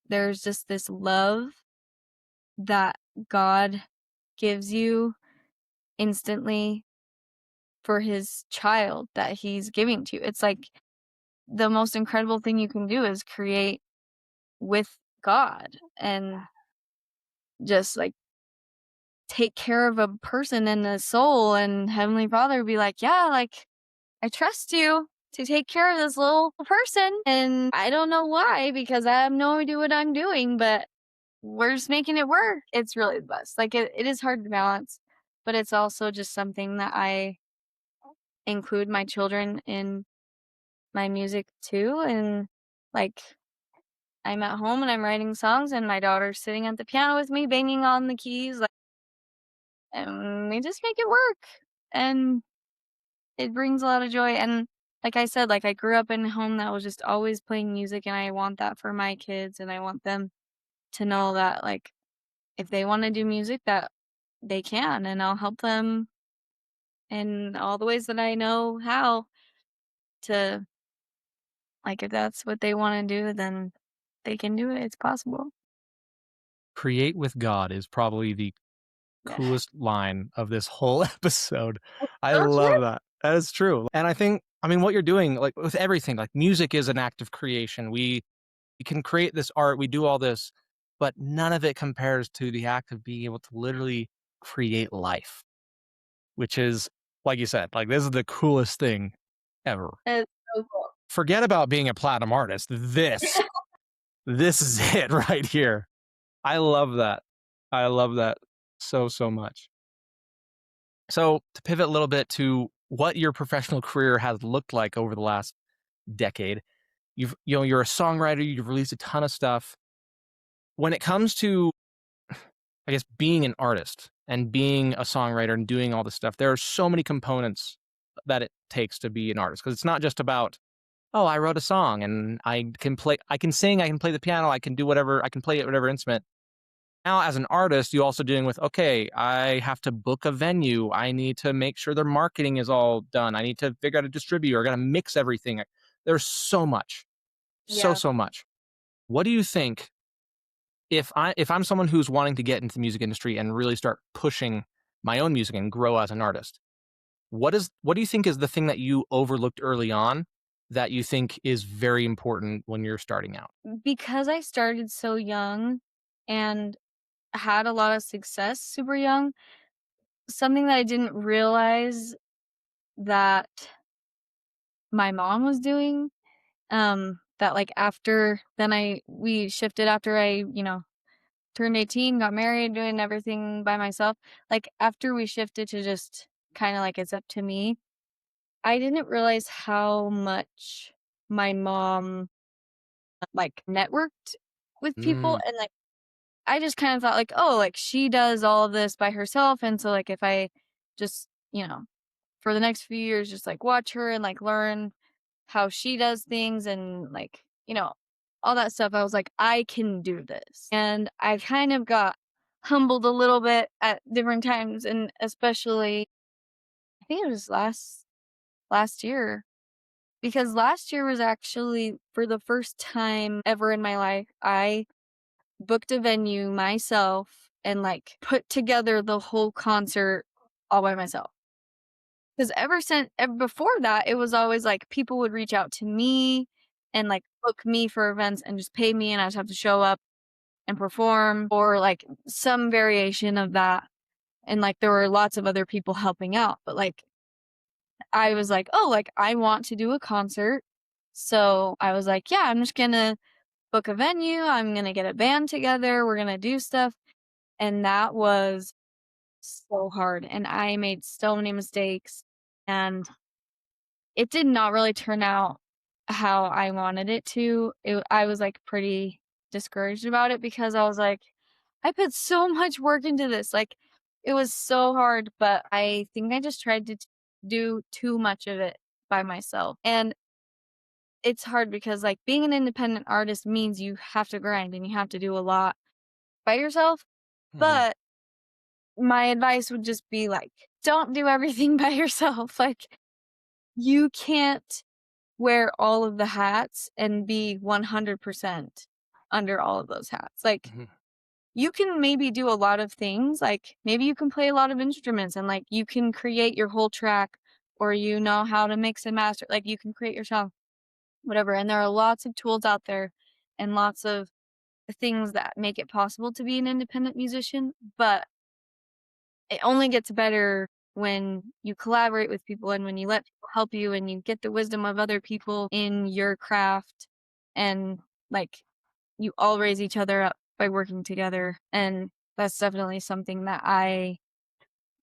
there's just this love that God gives you instantly for his child that he's giving to you. It's like the most incredible thing you can do is create with God and just, like, take care of a person and a soul, and Heavenly Father would be like, "Yeah, like, I trust you to take care of this little person, and I don't know why because I have no idea what I'm doing, but we're just making it work." It's really the best. Like, it is hard to balance, but it's also just something that I include my children in my music too, and, like, I'm at home and I'm writing songs and my daughter's sitting at the piano with me banging on the keys, like, and we just make it work, and it brings a lot of joy, and like I said, like, I grew up in a home that was just always playing music, and I want that for my kids, and I want them to know that, like, if they wanna do music, that they can, and I'll help them in all the ways that I know how to like, if that's what they wanna do, then they can do it, it's possible. Create with God is probably the Yeah. coolest line of this whole episode. I So true. love that. That is true. And I mean, what you're doing, like with everything, like music is an act of creation. We can create this art, we do all this, but none of it compares to the act of being able to literally create life, which is, like you said, like this is the coolest thing ever. It's so cool. Forget about being a platinum artist. This is it right here. I love that. I love that so, so much. So to pivot a little bit to what your professional career has looked like over the last decade, you're a songwriter, you've released a ton of stuff. When it comes to, I guess, being an artist and being a songwriter and doing all this stuff, there are so many components that it takes to be an artist. Because it's not just about, oh, I wrote a song and I can sing, I can play the piano, I can do whatever, I can play whatever instrument. Now, as an artist, you're also dealing with, okay, I have to book a venue. I need to make sure their marketing is all done. I need to figure out a distributor. I got to mix everything. There's so much, Yeah. so much. What do you think if I'm someone who's wanting to get into the music industry and really start pushing my own music and grow as an artist? what do you think is the thing that you overlooked early on that you think is very important when you're starting out? Because I started so young and had a lot of success super young, something that I didn't realize that my mom was doing, that, like, after then we shifted after I turned 18, got married, doing everything by myself. Like, after we shifted to just kinda like it's up to me, I didn't realize how much my mom, like, networked with people, Mm, and, like, I just kind of thought, like, "Oh, like, she does all of this by herself, and so, like, if I just for the next few years, just, like, watch her and, like, learn how she does things and, like all that stuff," I was like, "I can do this." And I kind of got humbled a little bit at different times, and especially I think it was last year, because last year was actually for the first time ever in my life, I booked a venue myself and, like, put together the whole concert all by myself. Because before that, it was always, like, people would reach out to me and, like, book me for events and just pay me, and I just have to show up and perform or, like, some variation of that, and, like, there were lots of other people helping out, but, like, I was like, "Oh, like, I want to do a concert." So, I was like, "Yeah, I'm just gonna book a venue, I'm gonna get a band together, we're gonna do stuff," and that was so hard, and I made so many mistakes, and it did not really turn out how I wanted it to. I was, like, pretty discouraged about it because I was like, "I put so much work into this." Like, it was so hard, but I think I just tried to do too much of it by myself. And it's hard because, like, being an independent artist means you have to grind and you have to do a lot by yourself. mhm, But my advice would just be, like, don't do everything by yourself. Like, you can't wear all of the hats and be 100% under all of those hats. Like, mhm, you can maybe do a lot of things, like, maybe you can play a lot of instruments and, like, you can create your whole track or you know how to mix and master, like, you can create your song, whatever, and there are lots of tools out there and lots of things that make it possible to be an independent musician, but it only gets better when you collaborate with people and when you let people help you and you get the wisdom of other people in your craft and, like, you all raise each other up by working together, and that's definitely something that I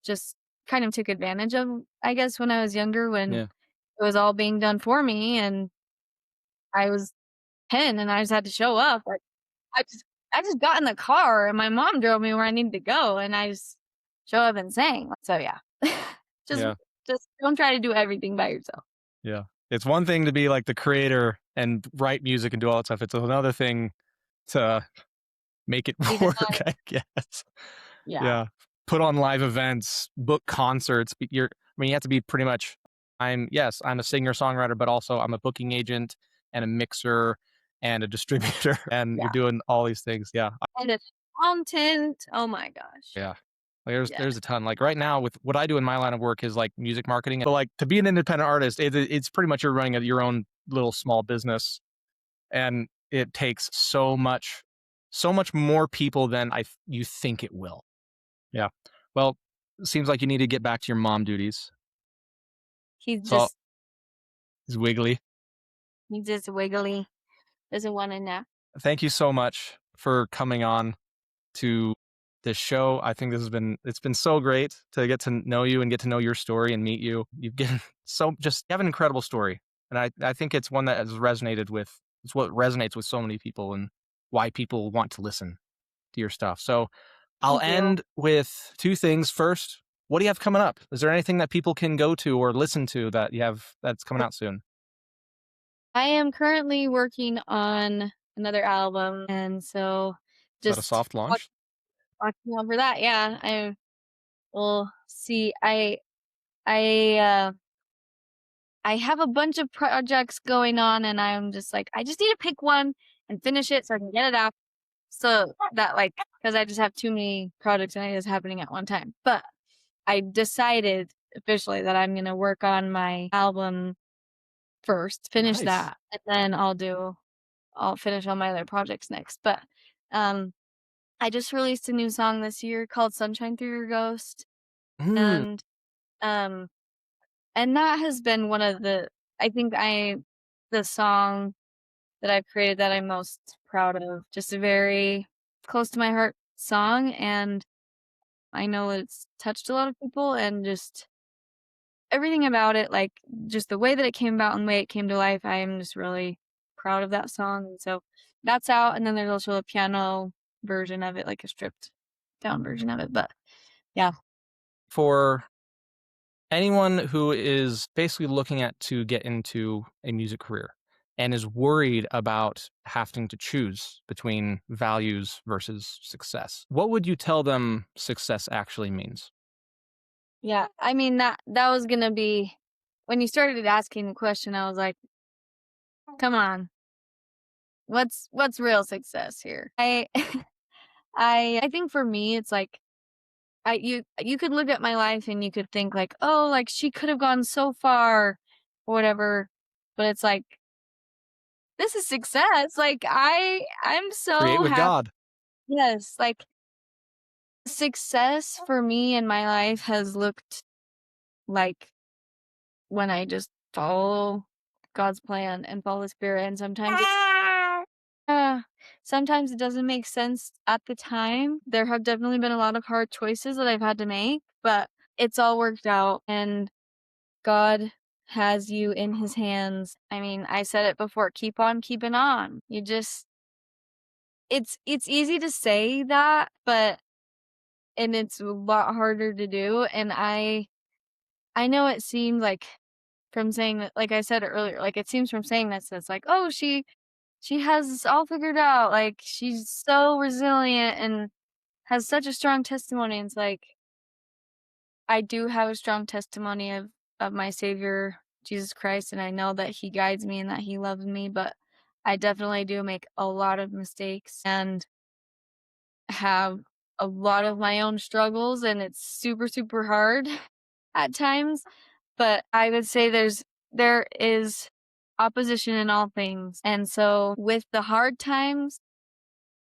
just kind of took advantage of, I guess, when I was younger when yeah, it was all being done for me and I was 10 and I just had to show up, like, I just I just got in the car and my mom drove me where I needed to go and I just show up and sang. So, yeah. Just yeah, just don't try to do everything by yourself. yeah. It's one thing to be like the creator and write music and do all that stuff. It's another thing to make it Be the work, I guess. Yeah. Yeah. Put on live events, book concerts. You have to be pretty much. I'm a singer songwriter, but also I'm a booking agent and a mixer and a distributor, and you're Yeah. doing all these things. Yeah, And it's content. Oh my gosh. yeah. Like, Yeah. there's a ton. Like right now, with what I do in my line of work is like music marketing. So like to be an independent artist, it's pretty much you're running your own little small business, and it takes so much more people than you think it will. Yeah. Well, seems like you need to get back to your mom duties. He's So just it's wiggly. he's just wiggly. Doesn't wanna nap. Thank you so much for coming on to this show. I think it's been so great to get to know you and get to know your story and meet you. You've given you have an incredible story. And I think it's one that has resonated with it's what resonates with so many people and why people want to listen to your stuff. So I'll Thank you. end with two things. First, what do you have coming up? Is there anything that people can go to or listen to that you have that's coming out soon? I am currently working on another album, and so Is that a just soft launch? watching out for that. Yeah, I will see. I I have a bunch of projects going on, and I'm just like, I just need to pick one and finish it so I can get it out. So that, because I just have too many projects and ideas happening at one time. But I decided officially that I'm gonna work on my album first, finish Nice. that, and then I'll finish all my other projects next. But um I just released a new song this year called Sunshine Through Your Ghost. Mm, And um and that has been one of I think the song that I've created that I'm most proud of. Just a very close to my heart song, and I know it's touched a lot of people, and just everything about it, like just the way that it came about and the way it came to life, I am just really proud of that song. And so that's out, and then there's also a piano version of it, like a stripped down version of it. But yeah. for anyone who is basically looking at to get into a music career and is worried about having to choose between values versus success, what would you tell them success actually means? Yeah, I mean, that was gonna be when you started asking the question, I was like, "Come on, what's real success here?" I think for me, it's like you could look at my life and you could think like, "Oh, like she could have gone so far," or whatever, but it's like this is success. Like I'm Create so with happy. God. Yes, like success for me in my life has looked like when I just follow God's plan and follow the Spirit, and uh, sometimes it doesn't make sense at the time. There have definitely been a lot of hard choices that I've had to make, but it's all worked out, and God has you in His hands. I mean, I said it before, keep on keeping on. It's easy to say that, but and it's a lot harder to do, and I know it seemed like from saying that, like I said earlier, like, it seems from saying this, it's like, "Oh, she has this all figured out, like, she's so resilient and has such a strong testimony." And it's like, I do have a strong testimony of my Savior, Jesus Christ, and I know that He guides me and that He loves me, but I definitely do make a lot of mistakes and have a lot of my own struggles, and it's super, super hard at times. But I would say there is opposition in all things. And so with the hard times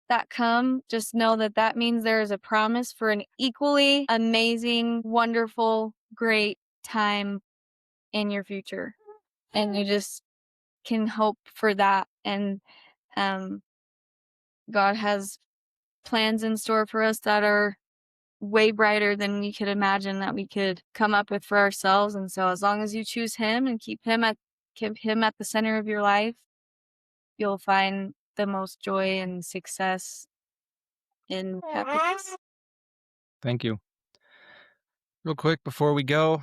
that come, just know that that means there is a promise for an equally amazing, wonderful, great time in your future. And you just can hope for that. And um, God has plans in store for us that are way brighter than we could imagine, that we could come up with for ourselves. And so as long as you choose Him and keep him at the center of your life, you'll find the most joy and success and happiness. Thank you. Real quick before we go,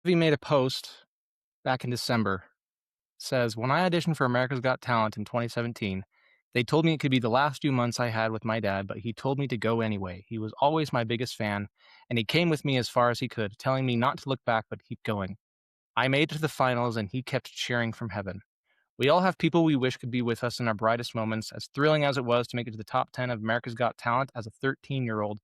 Evie made a post back in December. It says, "When I auditioned for America's Got Talent in 2017, they told me it could be the last few months I had with my dad, but he told me to go anyway. He was always my biggest fan, and he came with me as far as he could, telling me not to look back but keep going. I made it to the finals, and he kept cheering from heaven. We all have people we wish could be with us in our brightest moments. As thrilling as it was to make it to the top 10 of America's Got Talent as a 13-year-old,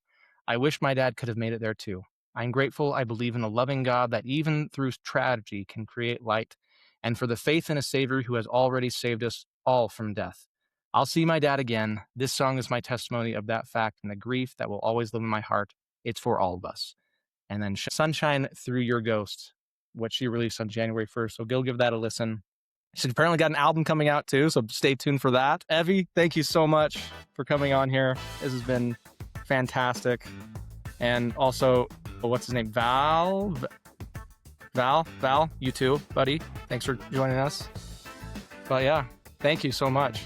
I wish my dad could have made it there too. I'm grateful I believe in a loving God that even through tragedy can create light, and for the faith in a Savior who has already saved us all from death. I'll see my dad again. This song is my testimony of that fact and the grief that will always live in my heart. It's for all of us." And then Sunshine Through Your Ghost, what she released on January 1st. So go give that a listen. She's apparently got an album coming out too, so stay tuned for that. Evie, thank you so much for coming on here. This has been fantastic. And also, what's his name? Val, you too, buddy. Thanks for joining us. But yeah, thank you so much.